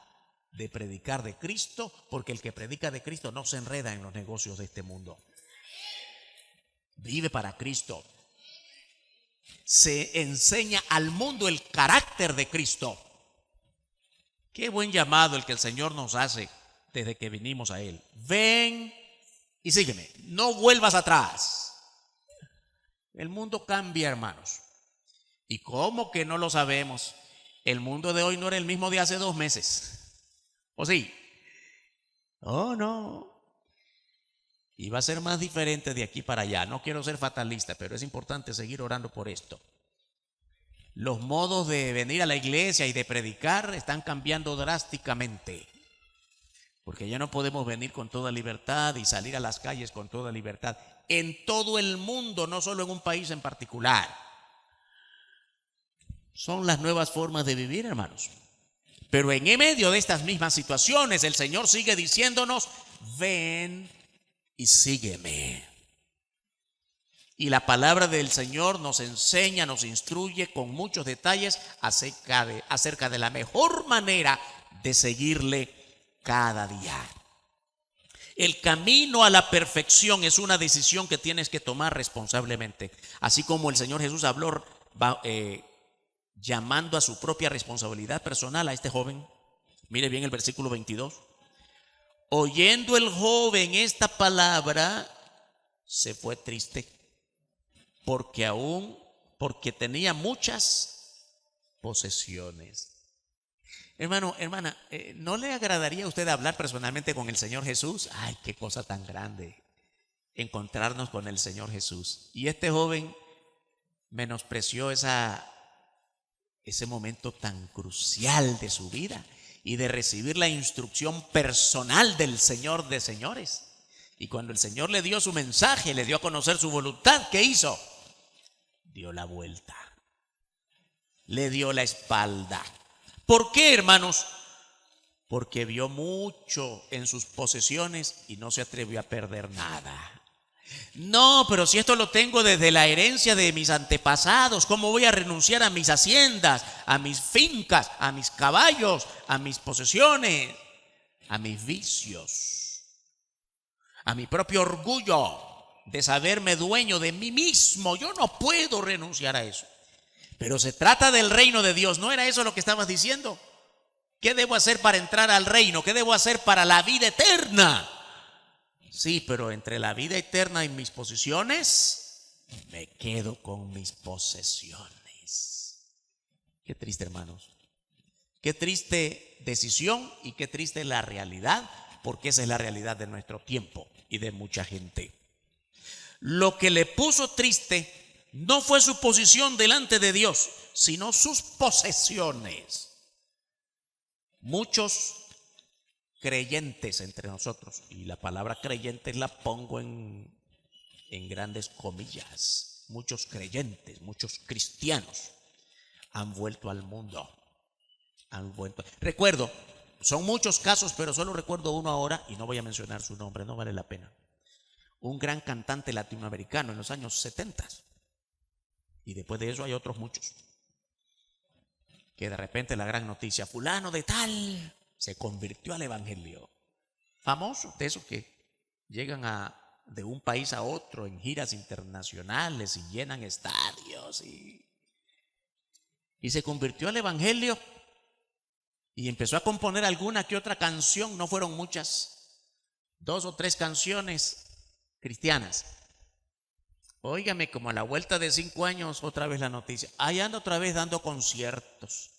de predicar de Cristo, porque el que predica de Cristo no se enreda en los negocios de este mundo. Vive para Cristo. Se enseña al mundo el carácter de Cristo. Qué buen llamado el que el Señor nos hace desde que vinimos a Él. Ven y sígueme. No vuelvas atrás. El mundo cambia, hermanos. ¿Y cómo que no lo sabemos? El mundo de hoy no era el mismo de hace 2 meses. ¿O sí? Oh, no. Y va a ser más diferente de aquí para allá. No quiero ser fatalista, pero es importante seguir orando por esto. Los modos de venir a la iglesia y de predicar están cambiando drásticamente. Porque ya no podemos venir con toda libertad y salir a las calles con toda libertad. En todo el mundo, no solo en un país en particular. Son las nuevas formas de vivir, hermanos. Pero en medio de estas mismas situaciones, el Señor sigue diciéndonos: ven y sígueme. Y la palabra del Señor nos enseña, nos instruye con muchos detalles acerca de la mejor manera de seguirle cada día. El camino a la perfección es una decisión que tienes que tomar responsablemente. Así como el Señor Jesús habló llamando a su propia responsabilidad personal a este joven. Mire bien el versículo 22. Oyendo el joven esta palabra, se fue triste, porque tenía muchas posesiones. Hermano, hermana, ¿no le agradaría a usted hablar personalmente con el Señor Jesús? Ay, qué cosa tan grande, encontrarnos con el Señor Jesús. Y este joven menospreció ese momento tan crucial de su vida y de recibir la instrucción personal del Señor de señores. Y cuando el Señor le dio su mensaje, le dio a conocer su voluntad, ¿qué hizo? Dio la vuelta, le dio la espalda. ¿Por qué, hermanos? Porque vio mucho en sus posesiones y no se atrevió a perder nada. No, pero si esto lo tengo desde la herencia de mis antepasados, ¿cómo voy a renunciar a mis haciendas, a mis fincas, a mis caballos, a mis posesiones, a mis vicios, a mi propio orgullo de saberme dueño de mí mismo? Yo no puedo renunciar a eso. Pero se trata del reino de Dios. ¿No era eso lo que estabas diciendo? ¿Qué debo hacer para entrar al reino? ¿Qué debo hacer para la vida eterna? Sí, pero entre la vida eterna y mis posesiones, me quedo con mis posesiones. Qué triste, hermanos. Qué triste decisión y qué triste la realidad, porque esa es la realidad de nuestro tiempo y de mucha gente. Lo que le puso triste no fue su posición delante de Dios, sino sus posesiones. Muchos creyentes entre nosotros, y la palabra creyentes la pongo en grandes comillas, muchos creyentes, muchos cristianos han vuelto al mundo, recuerdo, son muchos casos, pero solo recuerdo uno ahora y no voy a mencionar su nombre, no vale la pena. Un gran cantante latinoamericano en los años 70, y después de eso hay otros muchos que de repente la gran noticia, fulano de tal se convirtió al evangelio. Famoso, de esos que llegan de un país a otro en giras internacionales y llenan estadios y se convirtió al evangelio y empezó a componer alguna que otra canción, no fueron muchas, 2 o 3 canciones cristianas. Óigame, como a la vuelta de 5 años, otra vez la noticia. Ahí anda otra vez dando conciertos.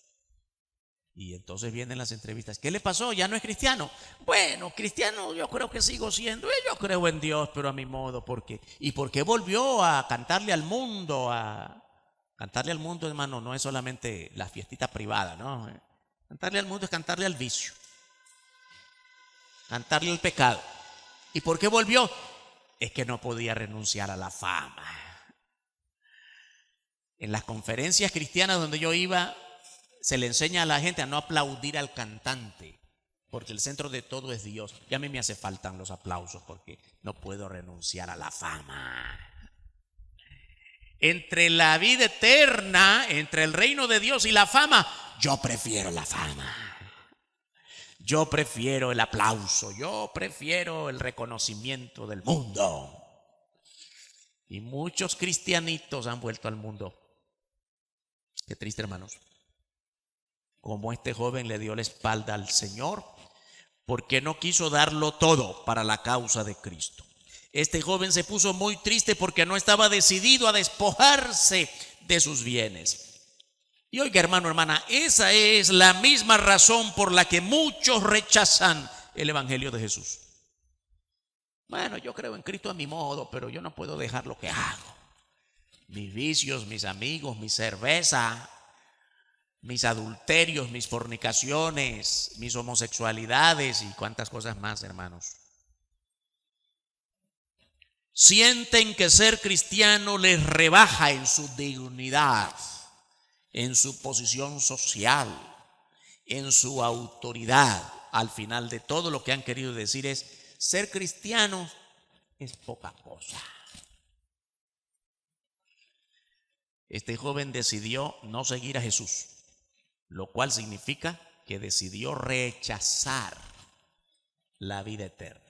Y entonces vienen las entrevistas. ¿Qué le pasó? ¿Ya no es cristiano? Bueno, cristiano yo creo que sigo siendo. Yo creo en Dios, pero a mi modo. ¿Por qué? ¿Y por qué volvió a cantarle al mundo? A cantarle al mundo, hermano, no es solamente la fiestita privada, ¿no? Cantarle al mundo es cantarle al vicio. Cantarle al pecado. ¿Y por qué volvió? Es que no podía renunciar a la fama. En las conferencias cristianas donde yo iba, se le enseña a la gente a no aplaudir al cantante, porque el centro de todo es Dios. Y a mí me hace falta los aplausos porque no puedo renunciar a la fama. Entre la vida eterna, entre el reino de Dios y la fama, yo prefiero la fama. Yo prefiero el aplauso, yo prefiero el reconocimiento del mundo. Y muchos cristianitos han vuelto al mundo. Qué triste, hermanos. Como este joven le dio la espalda al Señor porque no quiso darlo todo para la causa de Cristo. Este joven se puso muy triste porque no estaba decidido a despojarse de sus bienes. Y oiga, hermano, hermana, esa es la misma razón por la que muchos rechazan el evangelio de Jesús. Bueno, yo creo en Cristo a mi modo, pero yo no puedo dejar lo que hago. Mis vicios, mis amigos, mi cerveza, mis adulterios, mis fornicaciones, mis homosexualidades y cuantas cosas más, hermanos. Sienten que ser cristiano les rebaja en su dignidad, en su posición social, en su autoridad. Al final de todo lo que han querido decir es, ser cristiano es poca cosa. Este joven decidió no seguir a Jesús, lo cual significa que decidió rechazar la vida eterna.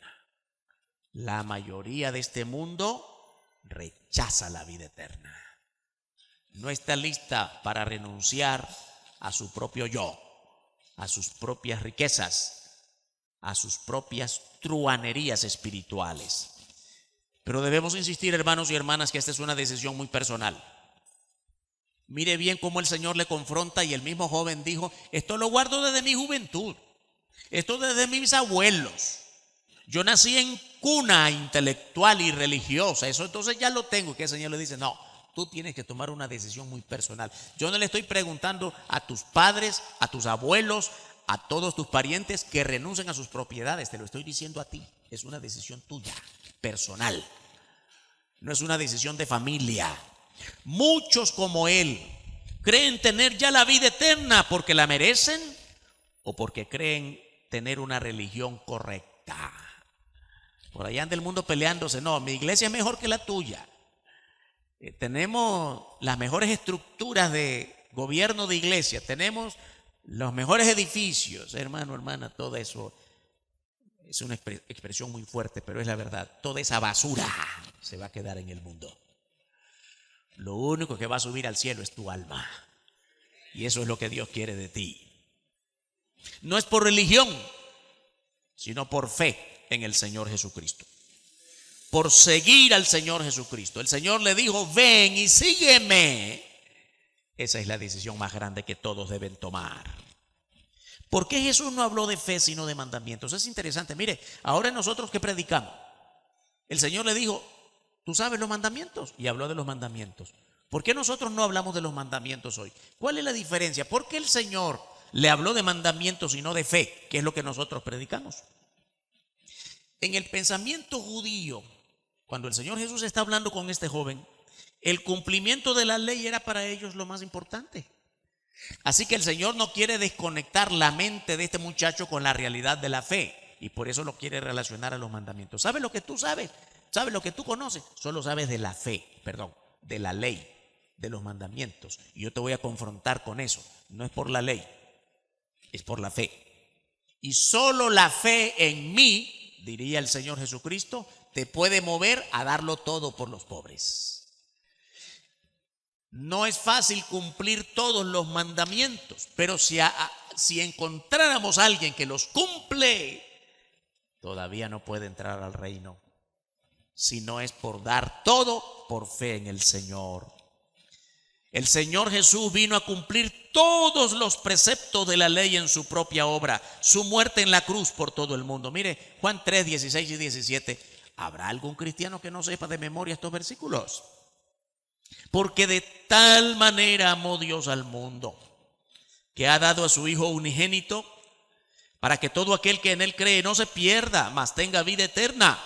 La mayoría de este mundo rechaza la vida eterna. No está lista para renunciar a su propio yo, a sus propias riquezas, a sus propias truhanerías espirituales. Pero debemos insistir, hermanos y hermanas, que esta es una decisión muy personal. Mire bien cómo el Señor le confronta y el mismo joven dijo, esto lo guardo desde mi juventud, esto desde mis abuelos. Yo nací en cuna intelectual y religiosa, eso entonces ya lo tengo. Y que el Señor le dice, no, tú tienes que tomar una decisión muy personal. Yo no le estoy preguntando a tus padres, a tus abuelos, a todos tus parientes que renuncien a sus propiedades. Te lo estoy diciendo a ti. Es una decisión tuya, personal. No es una decisión de familia. Muchos como él creen tener ya la vida eterna porque la merecen o porque creen tener una religión correcta. Por allá anda el mundo peleándose. No, mi iglesia es mejor que la tuya. Tenemos las mejores estructuras de gobierno de iglesia, tenemos los mejores edificios, hermano, hermana, todo eso es una expresión muy fuerte, pero es la verdad. Toda esa basura se va a quedar en el mundo. Lo único que va a subir al cielo es tu alma, y eso es lo que Dios quiere de ti. No es por religión, sino por fe en el Señor Jesucristo. Por seguir al Señor Jesucristo. El Señor le dijo, ven y sígueme. Esa es la decisión más grande que todos deben tomar. ¿Por qué Jesús no habló de fe sino de mandamientos? Es interesante. Mire, ahora nosotros que predicamos, el Señor le dijo, ¿tú sabes los mandamientos? Y habló de los mandamientos. ¿Por qué nosotros no hablamos de los mandamientos hoy? ¿Cuál es la diferencia? ¿Por qué el Señor le habló de mandamientos y no de fe? Que es lo que nosotros predicamos. En el pensamiento judío, cuando el Señor Jesús está hablando con este joven, el cumplimiento de la ley era para ellos lo más importante. Así que el Señor no quiere desconectar la mente de este muchacho con la realidad de la fe, y por eso lo quiere relacionar a los mandamientos. ¿Sabes lo que tú sabes? ¿Sabes lo que tú conoces? Solo sabes de la fe, de la ley. de los mandamientos. Y yo te voy a confrontar con eso. No es por la ley, es por la fe. Y solo la fe en mí, diría el Señor Jesucristo, te puede mover a darlo todo por los pobres. No es fácil cumplir todos los mandamientos, pero si encontráramos a alguien que los cumple, todavía no puede entrar al reino, si no es por dar todo por fe en el Señor. El Señor Jesús vino a cumplir todos los preceptos de la ley en su propia obra, su muerte en la cruz por todo el mundo. Mire, Juan 3, 16 y 17. ¿Habrá algún cristiano que no sepa de memoria estos versículos? Porque de tal manera amó Dios al mundo, que ha dado a su Hijo unigénito, para que todo aquel que en él cree no se pierda, mas tenga vida eterna.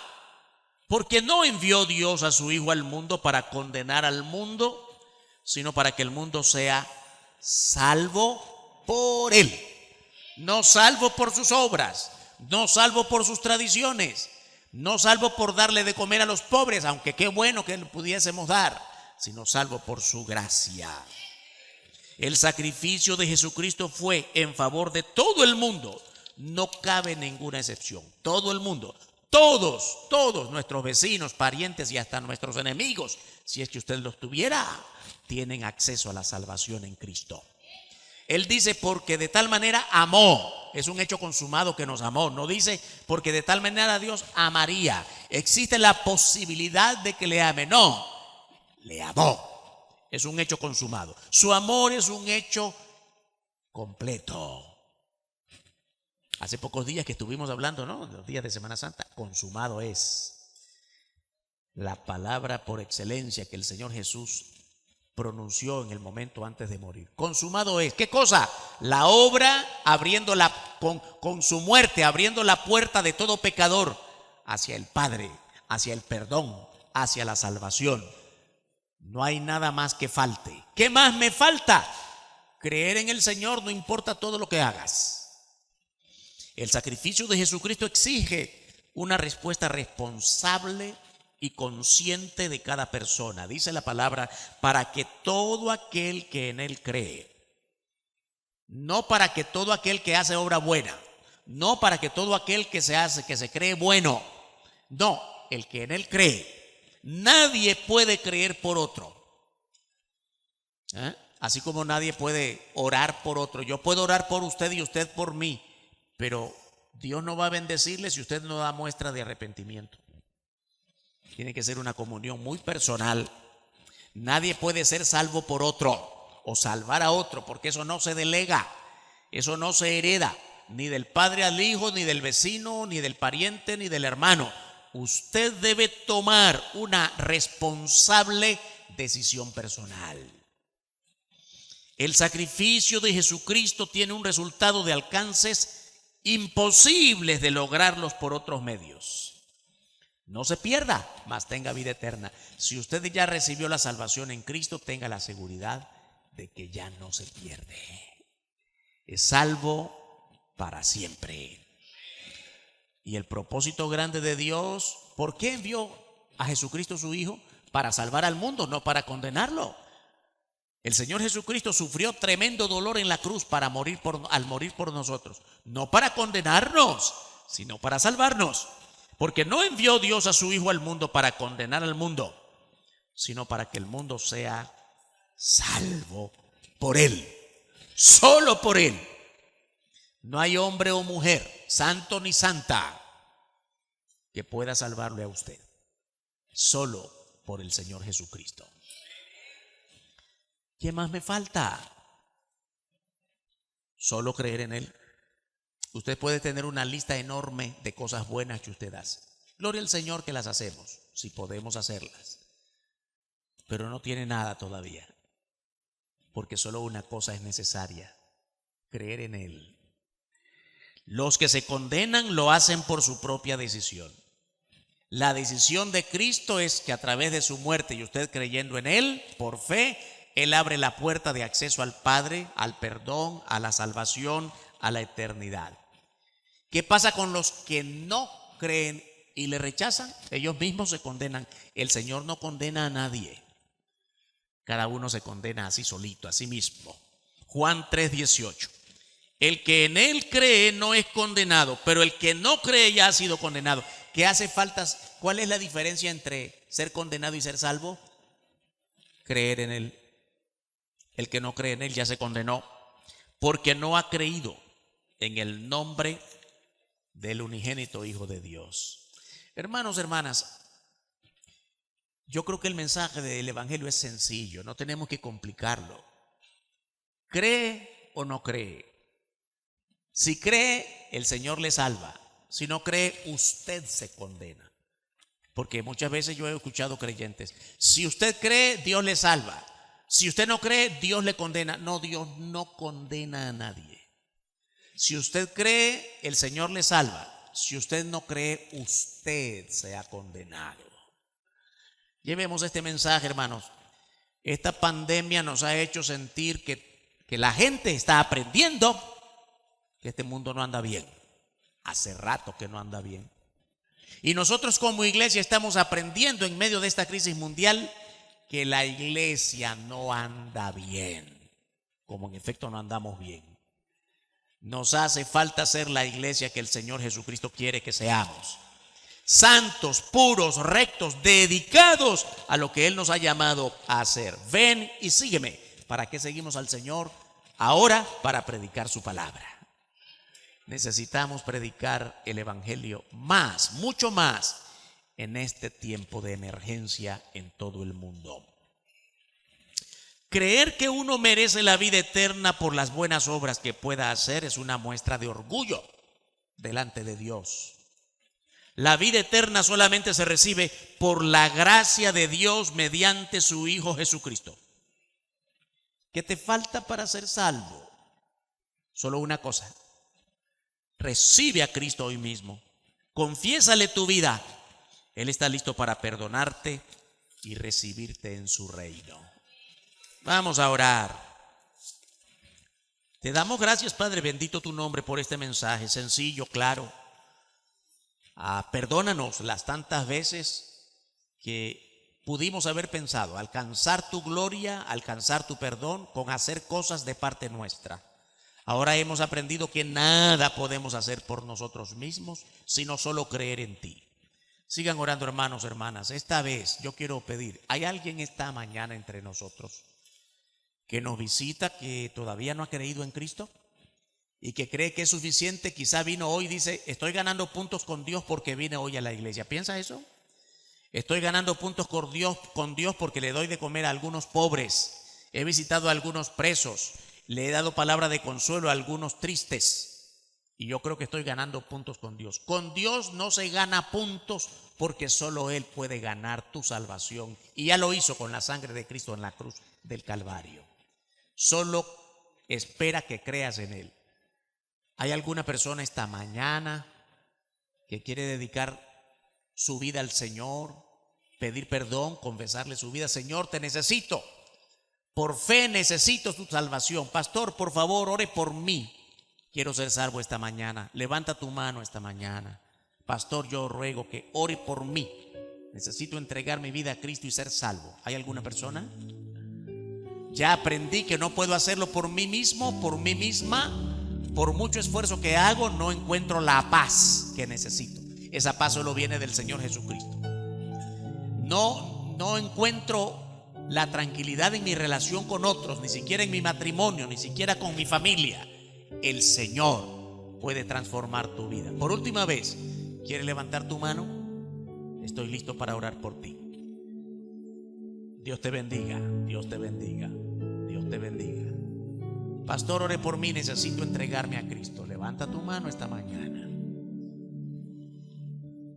Porque no envió Dios a su Hijo al mundo para condenar al mundo, sino para que el mundo sea salvo por él. No salvo por sus obras, no salvo por sus tradiciones, no salvo por darle de comer a los pobres, aunque qué bueno que le pudiésemos dar, sino salvo por su gracia. El sacrificio de Jesucristo fue en favor de todo el mundo. No cabe ninguna excepción. Todo el mundo, todos nuestros vecinos, parientes y hasta nuestros enemigos, si es que usted los tuviera, tienen acceso a la salvación en Cristo. Él dice porque de tal manera amó. Es un hecho consumado que nos amó. No dice porque de tal manera Dios amaría. Existe la posibilidad de que le ame. No, le amó. Es un hecho consumado. Su amor es un hecho completo. Hace pocos días que estuvimos hablando, ¿no? Los días de Semana Santa. Consumado es la palabra por excelencia que el Señor Jesús pronunció en el momento antes de morir. Consumado es, ¿qué cosa? La obra abriendo con su muerte, abriendo la puerta de todo pecador hacia el Padre, hacia el perdón, hacia la salvación. No hay nada más que falte. ¿Qué más me falta? Creer en el Señor, no importa todo lo que hagas. El sacrificio de Jesucristo exige una respuesta responsable y consciente de cada persona. Dice la palabra, para que todo aquel que en él cree, no para que todo aquel que hace obra buena, no para que todo aquel que se cree bueno, no, el que en él cree. Nadie puede creer por otro. Así como nadie puede orar por otro. Yo puedo orar por usted y usted por mí, pero Dios no va a bendecirle si usted no da muestra de arrepentimiento. Tiene que ser una comunión muy personal. Nadie puede ser salvo por otro o salvar a otro, porque eso no se delega, eso no se hereda, ni del padre al hijo, ni del vecino, ni del pariente, ni del hermano. Usted debe tomar una responsable decisión personal. El sacrificio de Jesucristo tiene un resultado de alcances imposibles de lograrlos por otros medios. No se pierda, mas tenga vida eterna. Si usted ya recibió la salvación en Cristo, tenga la seguridad de que ya no se pierde. Es salvo para siempre. Y el propósito grande de Dios, ¿por qué envió a Jesucristo su Hijo? Para salvar al mundo, no para condenarlo. El Señor Jesucristo sufrió tremendo dolor en la cruz al morir por nosotros. No para condenarnos, sino para salvarnos. Porque no envió Dios a su Hijo al mundo para condenar al mundo, sino para que el mundo sea salvo por Él, solo por Él. No hay hombre o mujer, santo ni santa, que pueda salvarle a usted, solo por el Señor Jesucristo. ¿Qué más me falta? Solo creer en Él. Usted puede tener una lista enorme de cosas buenas que usted hace. Gloria al Señor que las hacemos, si podemos hacerlas. Pero no tiene nada todavía, porque solo una cosa es necesaria: creer en Él. Los que se condenan lo hacen por su propia decisión. La decisión de Cristo es que a través de su muerte y usted creyendo en Él, por fe, Él abre la puerta de acceso al Padre, al perdón, a la salvación, a la eternidad. ¿Qué pasa con los que no creen y le rechazan? Ellos mismos se condenan. El Señor no condena a nadie. Cada uno se condena a sí solito, a sí mismo. Juan 3:18. El que en él cree no es condenado, pero el que no cree ya ha sido condenado. ¿Qué hace falta? ¿Cuál es la diferencia entre ser condenado y ser salvo? Creer en él. El que no cree en él ya se condenó, porque no ha creído en el nombre del unigénito Hijo de Dios. Hermanos, hermanas, yo creo que el mensaje del Evangelio es sencillo, no tenemos que complicarlo. ¿Cree o no cree? Si cree, el Señor le salva. Si no cree, usted se condena. Porque muchas veces yo he escuchado creyentes: si usted cree, Dios le salva. Si usted no cree, Dios le condena. No, Dios no condena a nadie. Si usted cree, el Señor le salva. Si usted no cree, usted se ha condenado. Llevemos este mensaje, hermanos. Esta pandemia nos ha hecho sentir que la gente está aprendiendo que este mundo no anda bien. Hace rato que no anda bien. Y nosotros como iglesia estamos aprendiendo en medio de esta crisis mundial que la iglesia no anda bien, como en efecto no andamos bien. Nos hace falta ser la iglesia que el Señor Jesucristo quiere que seamos. Santos, puros, rectos, dedicados a lo que Él nos ha llamado a hacer. Ven y sígueme. ¿Para qué seguimos al Señor? Ahora, para predicar su palabra. Necesitamos predicar el Evangelio más, mucho más, en este tiempo de emergencia en todo el mundo. Creer que uno merece la vida eterna por las buenas obras que pueda hacer es una muestra de orgullo delante de Dios. La vida eterna solamente se recibe por la gracia de Dios mediante su Hijo Jesucristo. ¿Qué te falta para ser salvo? Solo una cosa: recibe a Cristo hoy mismo. Confiésale tu vida. Él está listo para perdonarte y recibirte en su reino. Vamos a orar. Te damos gracias, Padre, bendito tu nombre, por este mensaje sencillo, claro. Perdónanos las tantas veces que pudimos haber pensado alcanzar tu gloria, alcanzar tu perdón con hacer cosas de parte nuestra. Ahora hemos aprendido que nada podemos hacer por nosotros mismos, sino solo creer en ti. Sigan orando, hermanos, hermanas. Esta vez yo quiero pedir: ¿hay alguien esta mañana entre nosotros que nos visita que todavía no ha creído en Cristo y que cree que es suficiente? Quizá vino hoy y dice: estoy ganando puntos con Dios porque vine hoy a la iglesia. ¿Piensa eso? Estoy ganando puntos con Dios porque le doy de comer a algunos pobres. He visitado a algunos presos. Le he dado palabra de consuelo a algunos tristes. Y yo creo que estoy ganando puntos con Dios. Con Dios no se gana puntos, porque solo Él puede ganar tu salvación. Y ya lo hizo con la sangre de Cristo en la cruz del Calvario. Solo espera que creas en Él. ¿Hay alguna persona esta mañana que quiere dedicar su vida al Señor, pedir perdón, confesarle su vida? Señor, te necesito. Por fe necesito tu salvación. Pastor, por favor, ore por mí. Quiero ser salvo esta mañana. Levanta tu mano esta mañana. Pastor, yo ruego que ore por mí. Necesito entregar mi vida a Cristo y ser salvo. ¿Hay alguna persona? Ya aprendí que no puedo hacerlo por mí mismo, por mí misma. Por mucho esfuerzo que hago, no encuentro la paz que necesito. Esa paz solo viene del Señor Jesucristo. No encuentro la tranquilidad en mi relación con otros, ni siquiera en mi matrimonio, ni siquiera con mi familia. El Señor puede transformar tu vida. Por última vez, ¿quieres levantar tu mano? Estoy listo para orar por ti. Dios te bendiga, Dios te bendiga, Dios te bendiga. Pastor, ore por mí, necesito entregarme a Cristo. Levanta tu mano esta mañana.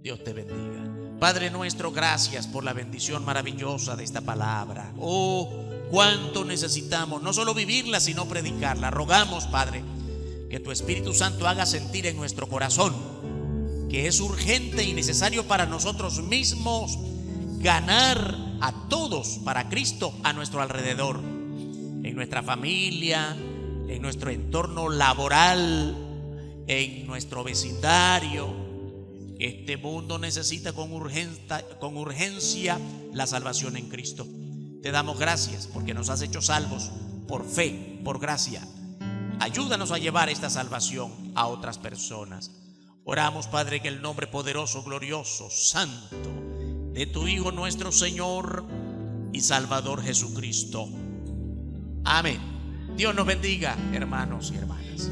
Dios te bendiga. Padre nuestro, gracias por la bendición maravillosa de esta palabra. Oh, cuánto necesitamos no solo vivirla, sino predicarla. Rogamos, Padre, que tu Espíritu Santo haga sentir en nuestro corazón que es urgente y necesario para nosotros mismos ganar a todos para Cristo a nuestro alrededor, en nuestra familia, en nuestro entorno laboral, en nuestro vecindario. Este mundo necesita con urgencia la salvación en Cristo. Te damos gracias porque nos has hecho salvos por fe, por gracia. Ayúdanos a llevar esta salvación a otras personas. Oramos, Padre, en el nombre poderoso, glorioso, santo de tu Hijo nuestro Señor y Salvador Jesucristo. Amén. Dios nos bendiga, hermanos y hermanas.